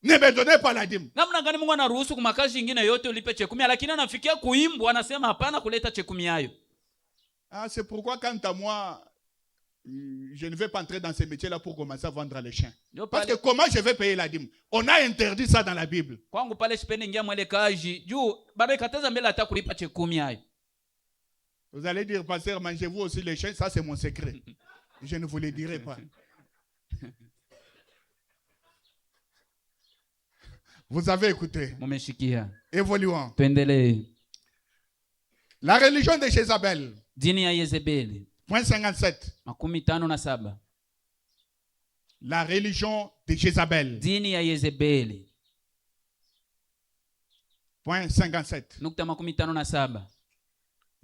Speaker 2: ne me donnez pas la dîme.
Speaker 1: Namna gani Mungu anaruhusu kumakazi ingine yote ulipe chekumi, lakini anafikia kuimbu anasema hapana kuleta chekumi yayo.
Speaker 2: Ah, c'est pourquoi quant à moi, je ne vais pas entrer dans ce métier-là pour commencer à vendre les chiens. Parce que comment je vais payer la dîme? On a interdit ça dans la Bible.
Speaker 1: Kwangu pale sipendi ingia mwele kaji juu bado ikataza mbele hata kulipa chekumi yayo.
Speaker 2: Vous allez dire, pasteur, mangez-vous aussi les chiens? Ça, c'est mon secret. Je ne vous le dirai pas. Vous avez écouté.
Speaker 1: Mumeshikia.
Speaker 2: Évoluons.
Speaker 1: Tuendelee.
Speaker 2: La religion de Jézabel.
Speaker 1: Dini ya Yezebeli.
Speaker 2: Point 57.
Speaker 1: 57.
Speaker 2: La religion de Jézabel.
Speaker 1: Dini ya Yezebeli.
Speaker 2: Point 57.
Speaker 1: Nukta 57.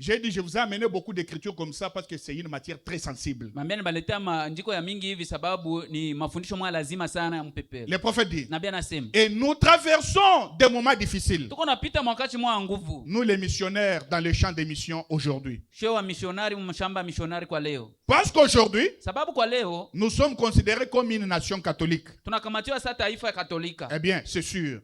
Speaker 2: J'ai dit, je vous ai amené beaucoup d'écritures comme ça parce que c'est une matière très sensible.
Speaker 1: Mambia nibaletea maandiko ya mingi hivi sababu ni mafundisho mwa lazima sana ya mpepele.
Speaker 2: Le prophète dit.
Speaker 1: Nabii anasema.
Speaker 2: Et nous traversons des moments difficiles.
Speaker 1: Tuko napita mwakati mwa nguvu.
Speaker 2: Nous les missionnaires dans les champs des missions aujourd'hui.
Speaker 1: Sheo wa missionari mshamba missionari kwa leo.
Speaker 2: Parce qu'aujourd'hui,
Speaker 1: Sababu kwa leo
Speaker 2: nous sommes considérés comme une nation catholique.
Speaker 1: Tunakamatiwa sasa taifa ya Katolika.
Speaker 2: Eh bien, c'est sûr.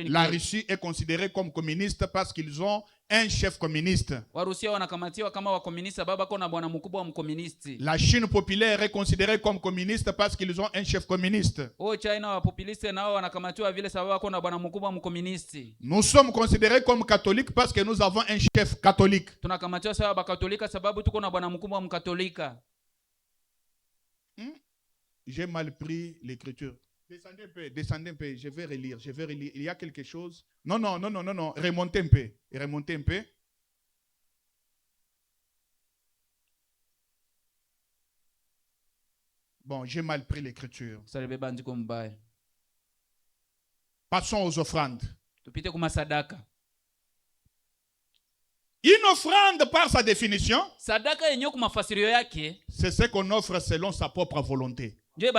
Speaker 2: La Russie est considérée comme communiste parce qu'ils ont un chef communiste.
Speaker 1: Warusia wanakamatiwa kama wakomunisti baba kona bwana mkubwa wa mkomunisti.
Speaker 2: La Chine populaire est considérée comme communiste parce qu'ils ont un chef communiste.
Speaker 1: China wa populiste nao wanakamatiwa vile sababu kona bwana mkubwa wa mkomunisti.
Speaker 2: Nous sommes considérés comme catholiques parce que nous avons un chef catholique.
Speaker 1: Tunakamatiwa sababu katolika sababu tuko na bwana mkubwa wa mkatolika.
Speaker 2: J'ai mal pris l'écriture. Descendez un peu, je vais relire. Il y a quelque chose. Non, remontez un peu. Bon, j'ai mal pris l'écriture. Passons aux offrandes. Une offrande, par sa définition, c'est ce qu'on offre selon sa propre volonté. Dieu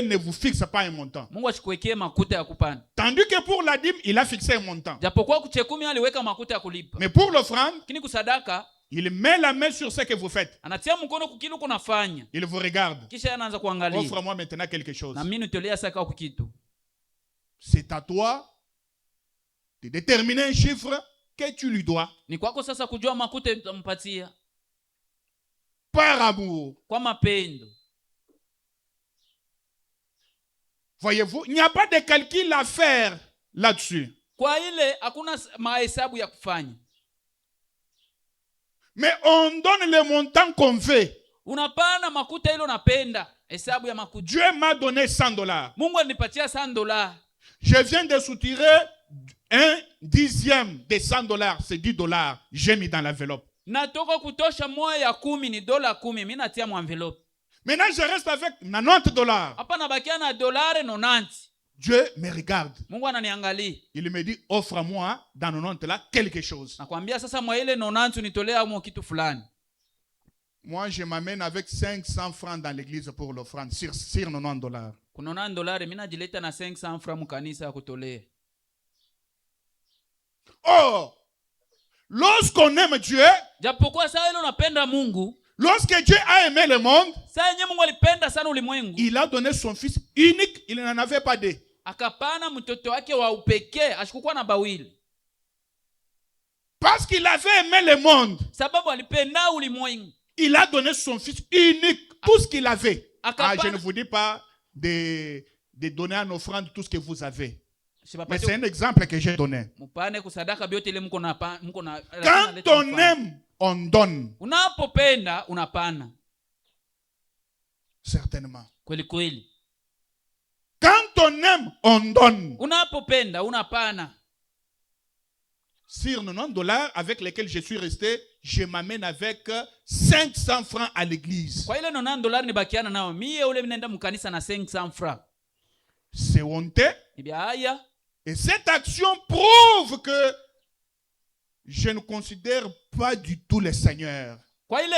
Speaker 2: ne vous fixe pas un montant. Tandis que pour la dîme, il a fixé un montant. Mais pour l'offrande, il met la main sur ce que vous faites. Il vous regarde. Offre-moi maintenant quelque chose. C'est à toi de déterminer un chiffre que tu lui dois. Par amour. Voyez-vous, il n'y a pas de calcul à faire là-dessus. Mais on donne le montant qu'on veut. Dieu m'a donné $100. Je viens de soutirer un dixième de $100. C'est $10. J'ai mis dans l'enveloppe. Maintenant, je reste avec $90. Dieu me regarde. Il me dit, offre-moi dans 90 là quelque chose. Moi, je m'amène avec 500 francs dans l'église pour l'offrande sur $90. Oh, lorsqu'on aime Dieu, lorsque Dieu a aimé le monde, il a donné son fils unique, il n'en avait pas deux. Parce qu'il avait aimé le monde, il a donné son fils unique, tout ce qu'il avait. Je ne vous dis pas de donner en offrande tout ce que vous avez. Mais c'est un exemple que j'ai donné. Quand on aime, on donne. Certainement. Quand on aime, on donne. Sur $90 avec lesquels je suis resté, je m'amène avec 500 francs à l'église. C'est honteux. Et cette action prouve que je ne considère pas du tout le Seigneur. Lorsque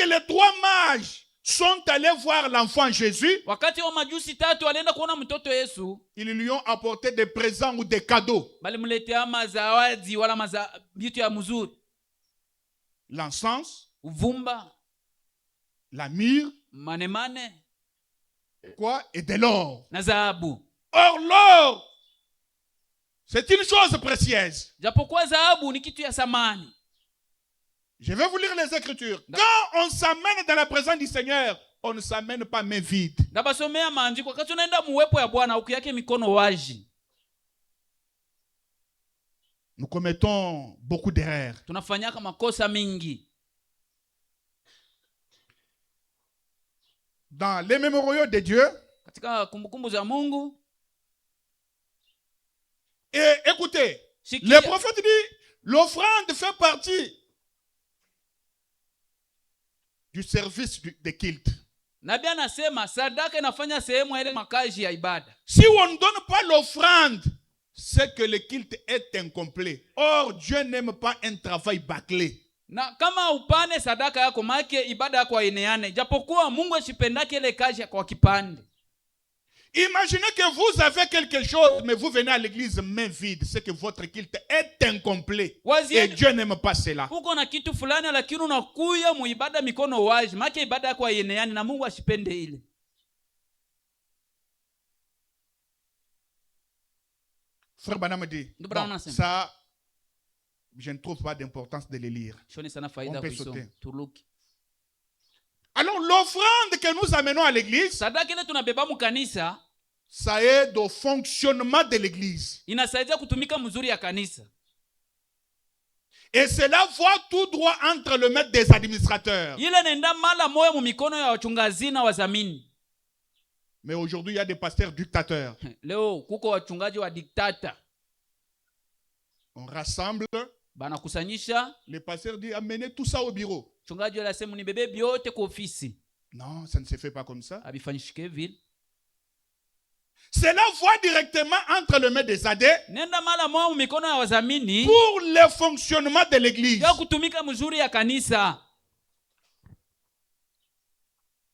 Speaker 2: les 3 mages sont allés voir l'enfant Jésus,
Speaker 1: wakati wa majusi tatu walienda kuona mtoto Yesu,
Speaker 2: ils lui ont apporté des présents ou des cadeaux.
Speaker 1: balimletea mazawadi wala vitu ya mzuri,
Speaker 2: L'encens,
Speaker 1: uvumba,
Speaker 2: la myrrhe,
Speaker 1: manemane
Speaker 2: quoi, et de l'or.
Speaker 1: na dhahabu.
Speaker 2: Or, l'or, c'est une chose précieuse.
Speaker 1: Japokuwa dhahabu ni kitu ya samani.
Speaker 2: Je vais vous lire les Écritures. Quand on s'amène dans la présence du Seigneur, on ne s'amène pas main vide.
Speaker 1: Ndabasomea maandiko, wakati unaenda muwepo ya Bwana ukiyake mikono waji.
Speaker 2: Nous commettons beaucoup d'erreurs.
Speaker 1: Tunafanyaka makosa mingi.
Speaker 2: Dans les mémoriaux de Dieu,
Speaker 1: Katika kumbukumbu za Mungu,
Speaker 2: et écoutez,
Speaker 1: Sikia.
Speaker 2: le prophète dit, l'offrande fait partie du service de culte.
Speaker 1: nabii anasema sadaka inafanya sehemu ya ile makazi ya ibada.
Speaker 2: Si on ne donne pas l'offrande, c'est que le culte est incomplet. Or, Dieu n'aime pas un travail bâclé.
Speaker 1: Na kama upane sadaka yako make ibada yako aineane, japokuwa Mungu asipendake ile kazi kwa kipande.
Speaker 2: Imaginez que vous avez quelque chose, mais vous venez à l'église main vide. C'est que votre culte est incomplet. Et Dieu n'aime pas cela.
Speaker 1: Uko na kitu fulani lakini unakuya muibada mikono wazi, make ibada yako aineane na Mungu asipende ile.
Speaker 2: Frère Banam dit, bon, ça, je ne trouve pas d'importance de le lire. On peut sauter. Alors l'offrande que nous amenons à l'église,
Speaker 1: sadaka ile tunabeba mu kanisa,
Speaker 2: ça aide au fonctionnement de l'église.
Speaker 1: Inasaidia kutumika mzuri ya kanisa.
Speaker 2: Et cela va tout droit entre le maître des administrateurs.
Speaker 1: Ile nenda mala moyo mu mikono ya wachungaji na wazamini.
Speaker 2: Mais aujourd'hui, il y a des pasteurs dictateurs.
Speaker 1: Leo kuko wachungaji wa diktata.
Speaker 2: On rassemble.
Speaker 1: Banakusanyisha.
Speaker 2: Le pasteur dit, amenez tout ça au bureau.
Speaker 1: Mchungaji anasema nibebe byote kwa ofisi.
Speaker 2: Non, ça ne se fait pas comme ça.
Speaker 1: Abifanyishike vile.
Speaker 2: Cela va directement entre le maître des AD
Speaker 1: nenda mala moyo mu mikono ya wazamini
Speaker 2: pour le fonctionnement de l'église.
Speaker 1: Ya kutumika mzuri ya kanisa.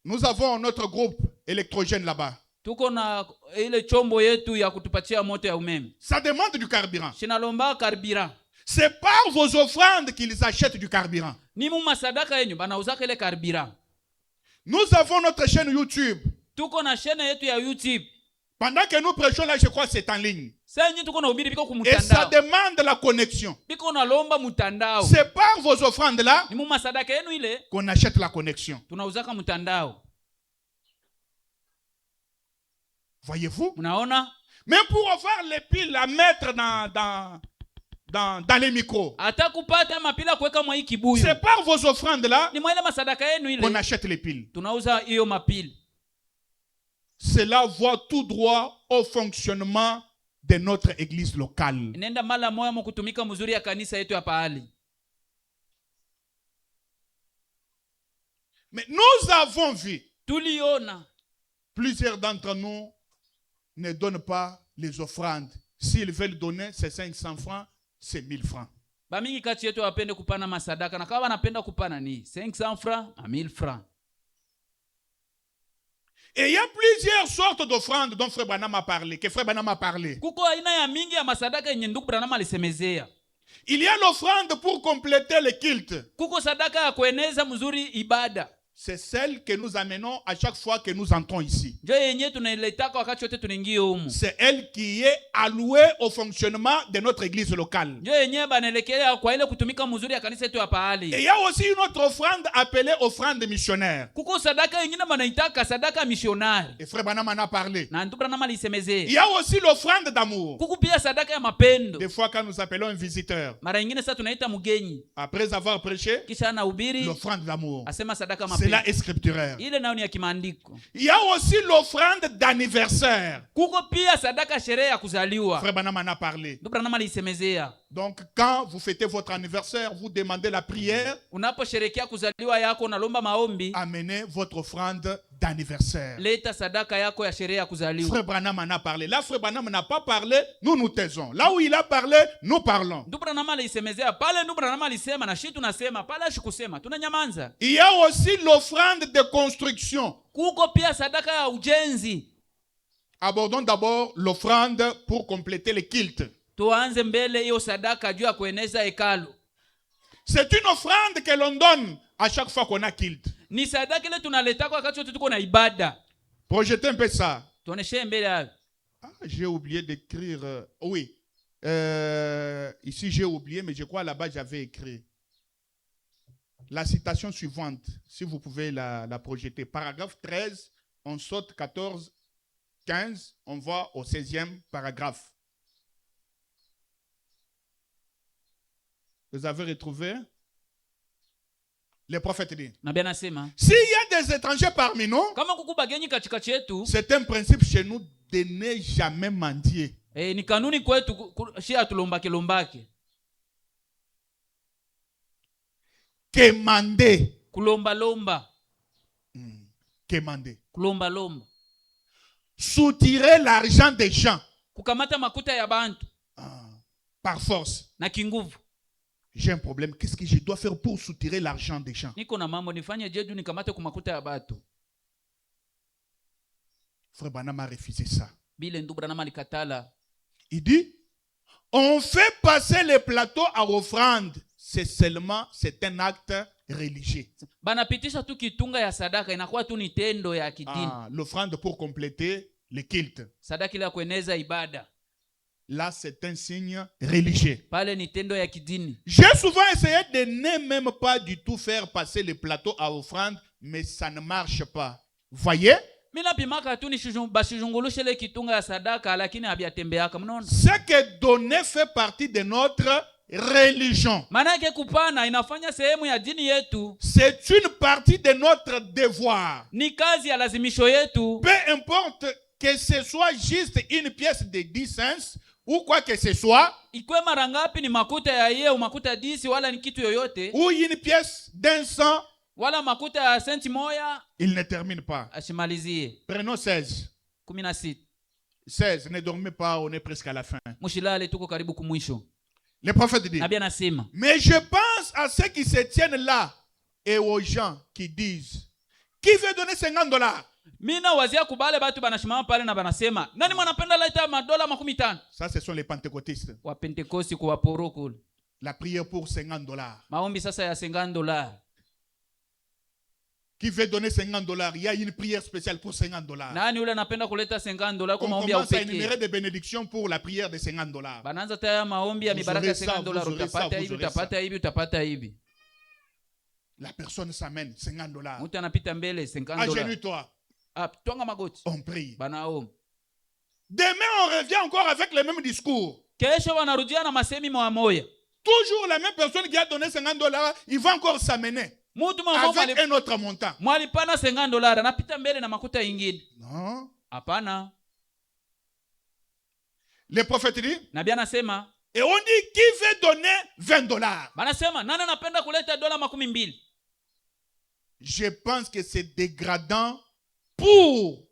Speaker 2: Nous avons notre groupe électrogène là-bas.
Speaker 1: Tuko na ile chombo yetu ya kutupatia moto ya umeme.
Speaker 2: Ça demande du carburant.
Speaker 1: Shinalomba carburant.
Speaker 2: C'est par vos offrandes qu'ils achètent du carburant.
Speaker 1: Ni mu masadaka yenyu banauzaka ile carburant.
Speaker 2: Nous avons notre chaîne YouTube.
Speaker 1: Tuko na chaîne yetu ya YouTube.
Speaker 2: Pendant que nous prêchons là, je crois que c'est en ligne.
Speaker 1: Et
Speaker 2: ça demande la connexion.
Speaker 1: C'est
Speaker 2: par vos offrandes là qu'on achète la connexion. Voyez-vous? Mais pour avoir les piles à mettre dans les micros, c'est par vos offrandes là qu'on achète les piles. Cela va tout droit au fonctionnement de notre église locale. Mais nous avons vu, plusieurs d'entre nous ne donnent pas les offrandes. S'ils veulent donner, c'est 500 francs, c'est 1000 francs.
Speaker 1: Bamingi kati yetu wapende kupana masadaka na kama wanapenda kupana ni 500 francs à 1000 francs.
Speaker 2: Et il y a plusieurs sortes d'offrandes dont Frère Branham a parlé, que Frère Branham a parlé. Il y a l'offrande pour compléter le culte. C'est celle que nous amenons à chaque fois que nous entrons ici. C'est elle qui est allouée au fonctionnement de notre église locale. Et il y a aussi une autre offrande appelée offrande missionnaire. Et Frère Branham en a parlé. Il y a aussi l'offrande d'amour. Des fois quand nous appelons un visiteur, après avoir prêché, l'offrande d'amour. Cela est scripturaire. Il y a aussi l'offrande d'anniversaire. Frère Branham en a parlé. Donc quand vous fêtez votre anniversaire, vous demandez la prière. Amenez votre offrande d'anniversaire.
Speaker 1: Leta sadaka yako ya sherehe ya kuzaliwa.
Speaker 2: Frère Branham en a parlé. Là, Frère Branham n'a pas parlé, nous taisons. Là où il a parlé, nous parlons.
Speaker 1: Ndugu Branham alisemezea pale, ndugu Branham alisema na shi tunasema pale, ashikusema tunanyamanza.
Speaker 2: Il y a aussi l'offrande de construction.
Speaker 1: Kuko pia sadaka ya ujenzi.
Speaker 2: Abordons d'abord l'offrande pour compléter le culte.
Speaker 1: Tuanze mbele hiyo sadaka juu ya kueneza hekalu.
Speaker 2: C'est une offrande que l'on donne à chaque fois qu'on a culte.
Speaker 1: Ni sadaka ile tunaleta kwa wakati wote tuko na ibada.
Speaker 2: Projetez un peu ça.
Speaker 1: Tuoneshe mbele hapo.
Speaker 2: Ah, j'ai oublié d'écrire. Oui. Ici, j'ai oublié, mais je crois là-bas, j'avais écrit. La citation suivante, si vous pouvez la projeter. Paragraphe 13, on saute 14, 15, on va au 16e paragraphe. Vous avez retrouvé? Le prophète dit, s'il y a des étrangers parmi nous,
Speaker 1: c'est
Speaker 2: un principe chez nous de ne jamais mendier.
Speaker 1: Ni kanuni kwetu shia tulombake lombake.
Speaker 2: Quémander.
Speaker 1: Kulomba lomba.
Speaker 2: Quémander.
Speaker 1: Kulomba lomba.
Speaker 2: Soutirer l'argent des gens.
Speaker 1: Kukamata makuta ya bantu.
Speaker 2: Par force.
Speaker 1: Na kinguvu.
Speaker 2: J'ai un problème. Qu'est-ce que je dois faire pour soutirer l'argent des gens?
Speaker 1: Niko na mambo nifanye jeju nikamate kumakuta ya batu.
Speaker 2: Frère Branham a refusé ça.
Speaker 1: Bile ndugu Branham alikatala.
Speaker 2: Il dit, on fait passer les plateaux à offrande. C'est un acte religieux.
Speaker 1: Banapitisha tu kitunga ya sadaka inakuwa tu ni tendo ya kidini.
Speaker 2: L'offrande pour compléter le culte.
Speaker 1: Sadaka ile ya kueneza ibada.
Speaker 2: Là, c'est un signe religieux.
Speaker 1: Pale ni tendo ya kidini.
Speaker 2: J'ai souvent essayé de ne même pas du tout faire passer les plateaux à offrande, mais ça ne marche pas. Voyez? Ce que donner fait partie de notre religion. C'est une partie de notre devoir. Peu importe que ce soit juste une pièce de 10 cents ou quoi que ce soit, ou une pièce d'un cent, il ne termine pas. Prenons 16. 16, ne dormez pas, on est presque à la fin. Le prophète dit, mais je pense à ceux qui se tiennent là et aux gens qui disent, qui veut donner $50?
Speaker 1: Mina wazia kubale batu banashimama pale na banasema nani mwanapenda leta madola $50?
Speaker 2: Ça ce sont les pentecôtistes.
Speaker 1: Wa Pentecoste kwa poroko.
Speaker 2: La prière pour $50.
Speaker 1: Maombi sasa ya $50.
Speaker 2: Qui veut donner $50? Il y a une prière spéciale pour $50.
Speaker 1: Nani yule anapenda kuleta $50 kwa maombi ya upekee?
Speaker 2: On commence à énumérer des bénédictions pour la prière de $50.
Speaker 1: Banaanza taya maombi ya mibaraka ya $50. Utapata hivi, utapata hivi, utapata hivi.
Speaker 2: La personne s'amène $50.
Speaker 1: Mtu anapita mbele $50.
Speaker 2: Agenouille-toi. On prie.
Speaker 1: Banaom.
Speaker 2: Demain, on revient encore avec le même discours.
Speaker 1: Kesho wanarudia na masemi moya.
Speaker 2: Toujours la même personne qui a donné $50, il va encore s'amener avec un autre montant.
Speaker 1: Mwalipana $50, anapita mbele na makuta ingine.
Speaker 2: Non.
Speaker 1: Hapana.
Speaker 2: Le prophète dit,
Speaker 1: Nabii anasema,
Speaker 2: et on dit qui veut donner $20?
Speaker 1: Banasema nani anapenda kuleta $20?
Speaker 2: Je pense que c'est dégradant pour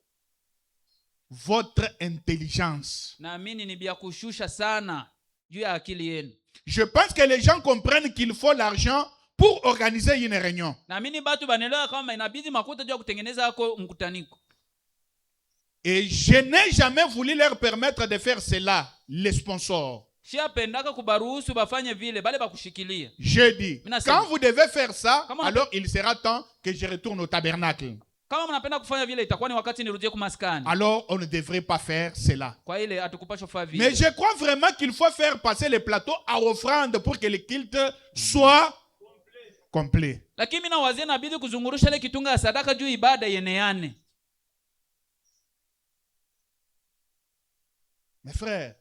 Speaker 2: votre intelligence. Je pense que les gens comprennent qu'il faut l'argent pour organiser une réunion. Et je n'ai jamais voulu leur permettre de faire cela, les sponsors. J'ai dit, quand vous devez faire ça, alors il sera temps que je retourne au tabernacle. Alors on ne devrait pas faire cela. Mais je crois vraiment qu'il faut faire passer les plateaux à offrande pour que le culte soit complet. Mes frères,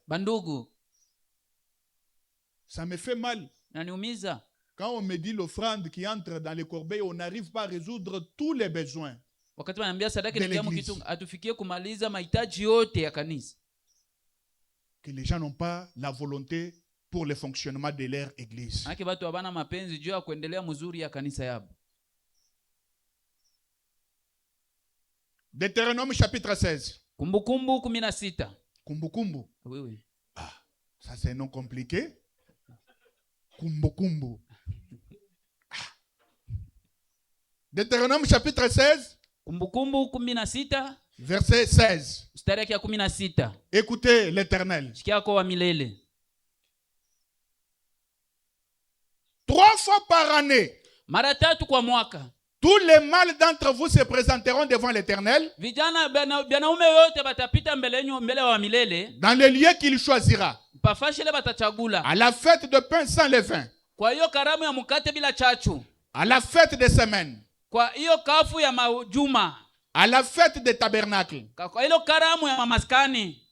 Speaker 2: ça me fait mal. Quand on me dit l'offrande qui entre dans les corbeilles, on n'arrive pas à résoudre tous les besoins. Que les gens n'ont pas la volonté pour le fonctionnement de leur église. Deutéronome chapitre 16.
Speaker 1: Kumbukumbu 16.
Speaker 2: Kumbukumbu.
Speaker 1: Oui, oui.
Speaker 2: Ça c'est un nom compliqué. Kumbukumbu. Deutéronome chapitre 16.
Speaker 1: Kumbukumbu 16.
Speaker 2: Verset 16.
Speaker 1: Mstari ya 16.
Speaker 2: Écoutez l'Éternel.
Speaker 1: Sikia kwa wa milele.
Speaker 2: 3 fois par année,
Speaker 1: Mara 3 kwa mwaka.
Speaker 2: tous les mâles d'entre vous se présenteront devant l'Éternel
Speaker 1: Vijana banaume yote batapita mbele wa milele.
Speaker 2: dans le lieu qu'il choisira,
Speaker 1: Pafashile batachagula.
Speaker 2: à la fête de pain sans levain,
Speaker 1: Kwa hiyo karamu ya mkate bila chachu.
Speaker 2: à la fête des semaines,
Speaker 1: Kwa hiyo kafu ya majuma.
Speaker 2: à la fête des tabernacles.
Speaker 1: Kwa hiyo karamu ya mamaskani.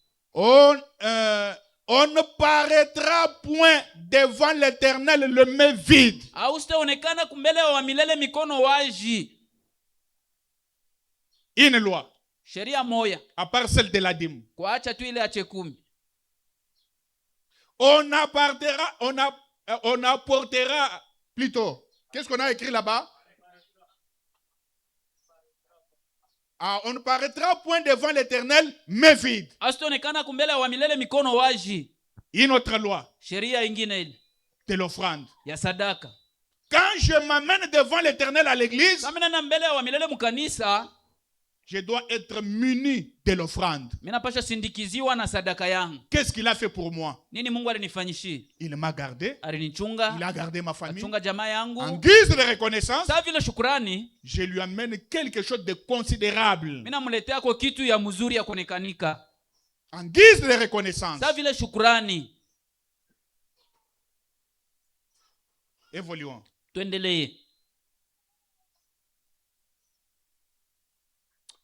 Speaker 2: On ne paraîtra point devant l'Éternel le main vide.
Speaker 1: Hautaonekana kumbele wa milele mikono waji.
Speaker 2: Une loi,
Speaker 1: Sheria moya.
Speaker 2: à part celle de la dîme.
Speaker 1: Kuacha tu ile ya 10.
Speaker 2: On apportera plutôt. Qu'est-ce qu'on a écrit là-bas? On ne paraîtra point devant l'Éternel, mais vide.
Speaker 1: Hautaonekana kumbele wa milele mikono waji.
Speaker 2: Une autre loi,
Speaker 1: Sheria ingine ile
Speaker 2: de l'offrande.
Speaker 1: ya sadaka.
Speaker 2: Quand je m'amène devant l'Éternel à l'église,
Speaker 1: Kama nina mbele wa milele mkanisa,
Speaker 2: je dois être muni de l'offrande.
Speaker 1: mimi napasha sindikiziwa na sadaka yangu.
Speaker 2: Qu'est-ce qu'il a fait pour moi?
Speaker 1: Nini Mungu alinifanyishia?
Speaker 2: Il m'a gardé.
Speaker 1: Alinichunga,
Speaker 2: Il a gardé ma famille.
Speaker 1: achunga jamaa
Speaker 2: En
Speaker 1: yangu.
Speaker 2: guise de reconnaissance,
Speaker 1: Sasa vile shukrani,
Speaker 2: je lui amène quelque chose de considérable.
Speaker 1: mimi namletea kwa kitu ya mzuri ya kuonekanika.
Speaker 2: En guise de reconnaissance.
Speaker 1: Sasa vile shukrani.
Speaker 2: Évoluons.
Speaker 1: Tuendelee.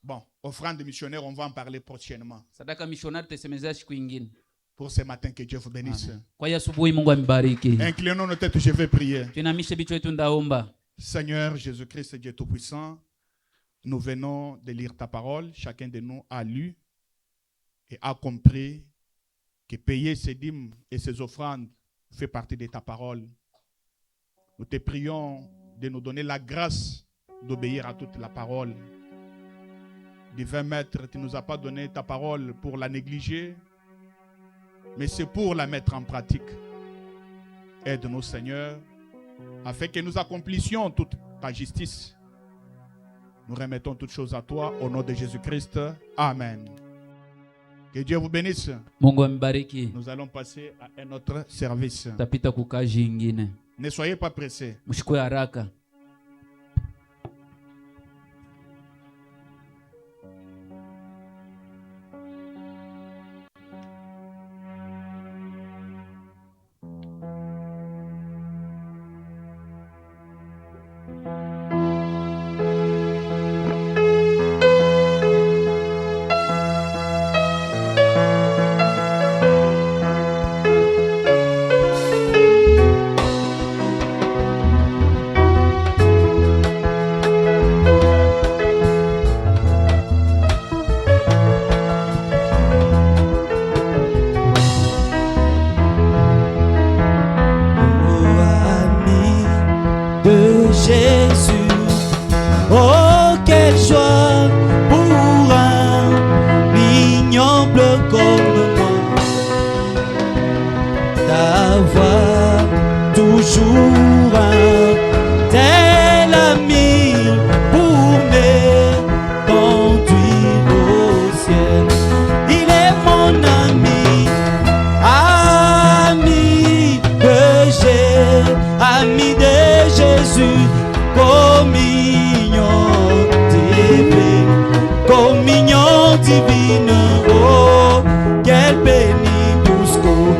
Speaker 2: Bon, offrande missionnaire, on va en parler prochainement.
Speaker 1: Sadaka missionnaire tesemezea siku nyingine.
Speaker 2: Pour ce matin, que Dieu vous bénisse.
Speaker 1: Kwa hiyo asubuhi Mungu amibariki.
Speaker 2: Inclinons nos têtes, je vais prier.
Speaker 1: Tuinamishe vichwa vyetu ndaomba.
Speaker 2: Seigneur Jésus-Christ, Dieu Tout-Puissant, nous venons de lire ta parole. Chacun de nous a lu et a compris que payer ses dîmes et ses offrandes fait partie de ta parole. Nous te prions de nous donner la grâce d'obéir à toute la parole. Divin Maître, tu ne nous as pas donné ta parole pour la négliger, mais c'est pour la mettre en pratique. Aide-nous, Seigneur, afin que nous accomplissions toute ta justice. Nous remettons toutes choses à toi, au nom de Jésus-Christ. Amen. Que Dieu vous bénisse.
Speaker 1: Mungu amibariki.
Speaker 2: Nous allons passer à un autre service.
Speaker 1: Tapita kukaji ingine.
Speaker 2: Ne soyez pas pressés.
Speaker 1: Mshikwe haraka.
Speaker 3: Jésus, oh quelle joie pour un ignoble comme moi d'avoir toujours un tel ami pour me conduire au ciel. Il est mon ami, ami de Jésus, communion divine, oh, quel bénibus communion.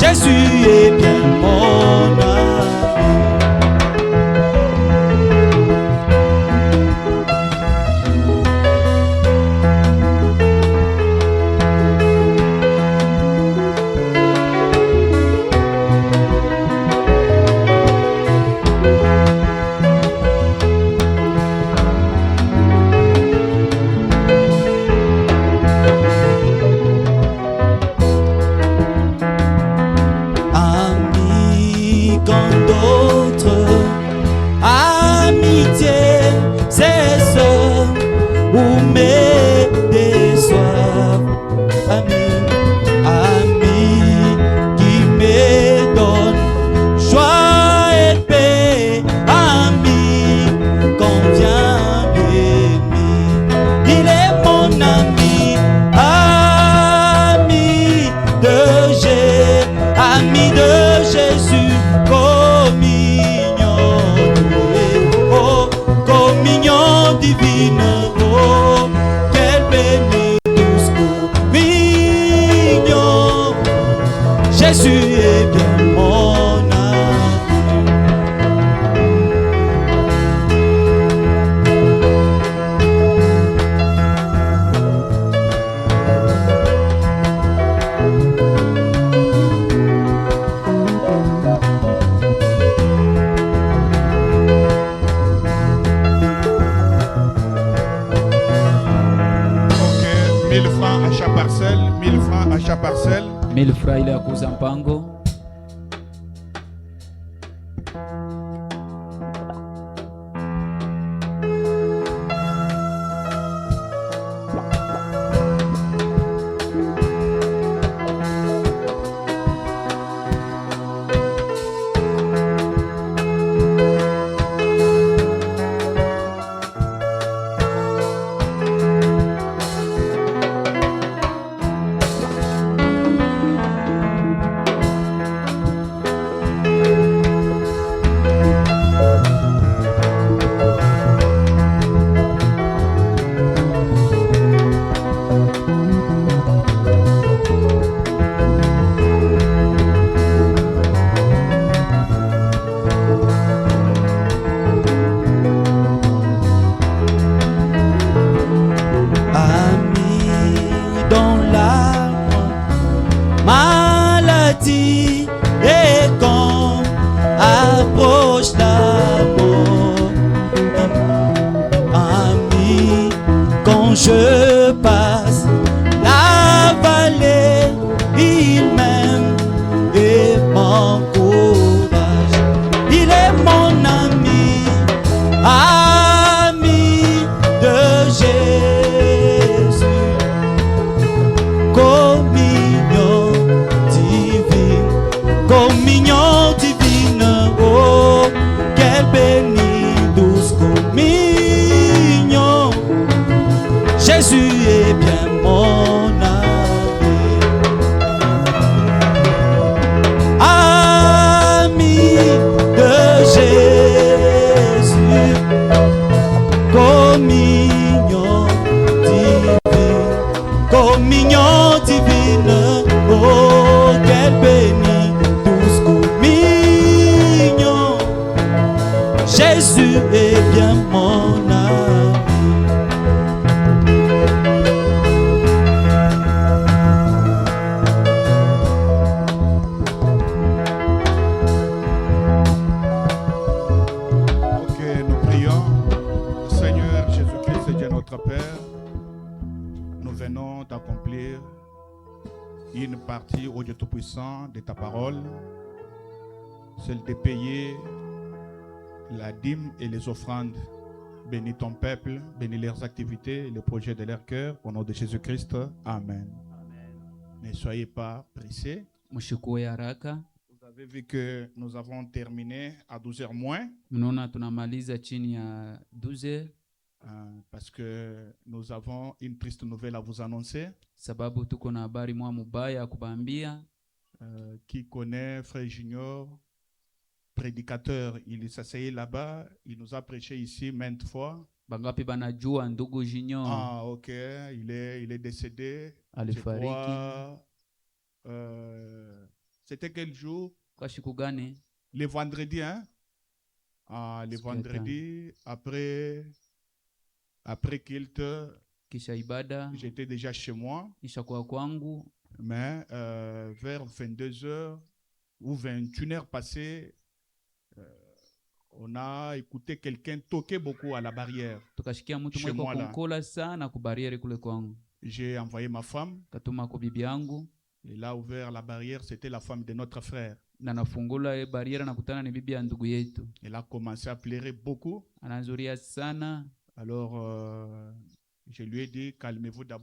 Speaker 3: Jésus est bien mon ami. Comme d'autres, amitié
Speaker 1: 1000 francs ile ya kuuza mpango.
Speaker 3: maladie et quand approche la mort. Ami, quand je passe la vallée, il m'aime et m'encourage. Il est mon ami, ami de Jésus. Communion divine, oh, quelle bénie, douce communion. Jésus est bien mon ami, de Jésus. Communion divine, oh, quelle bénie, douce communion. Jésus est bien mon ami.
Speaker 2: Ok, nous prions. Seigneur Jésus-Christ, Dieu notre Père, nous venons d'accomplir une partie au Dieu Tout-Puissant de ta parole, celle de payer la dîme et les offrandes. Bénis ton peuple, bénis leurs activités et les projets de leur cœur. Au nom de Jésus-Christ, Amen. Ne soyez pas pressés.
Speaker 1: Mshukue haraka.
Speaker 2: Vous avez vu que nous avons terminé à 12h moins.
Speaker 1: Mnaona tunamaliza chini ya 12h
Speaker 2: Parce que nous avons une triste nouvelle à vous annoncer.
Speaker 1: sababu tuko na habari mwa mubaya kubambia.
Speaker 2: Qui connaît Frère Junior, prédicateur, il s'asseyait là-bas, il nous a prêché ici maintes fois.
Speaker 1: Bangapi banajua ndugu Junior?
Speaker 2: Ah, ok, il est décédé.
Speaker 1: Alifariki.
Speaker 2: Je crois, c'était quel jour?
Speaker 1: Kwa siku gani?
Speaker 2: Le vendredi, hein? Ah, le vendredi, après culte,
Speaker 1: Kisha ibada
Speaker 2: j'étais déjà chez moi.
Speaker 1: kisha kwa kwangu,
Speaker 2: Mais vers 22h ou 21h passées, on a écouté quelqu'un toquer beaucoup à la barrière.
Speaker 1: tukashikia mtu
Speaker 2: Chez
Speaker 1: mweko
Speaker 2: moi, là.
Speaker 1: kunkola sana kubariere kule kwangu.
Speaker 2: J'ai envoyé ma femme.
Speaker 1: Katuma kwa bibi yangu
Speaker 2: Elle a ouvert la barrière. C'était la femme de notre frère.
Speaker 1: na nafungula bariere na kutana ni bibi ya ndugu yetu.
Speaker 2: Elle a commencé à pleurer beaucoup.
Speaker 1: Anazuria sana.
Speaker 2: Alors, je lui ai dit, calmez-vous d'abord.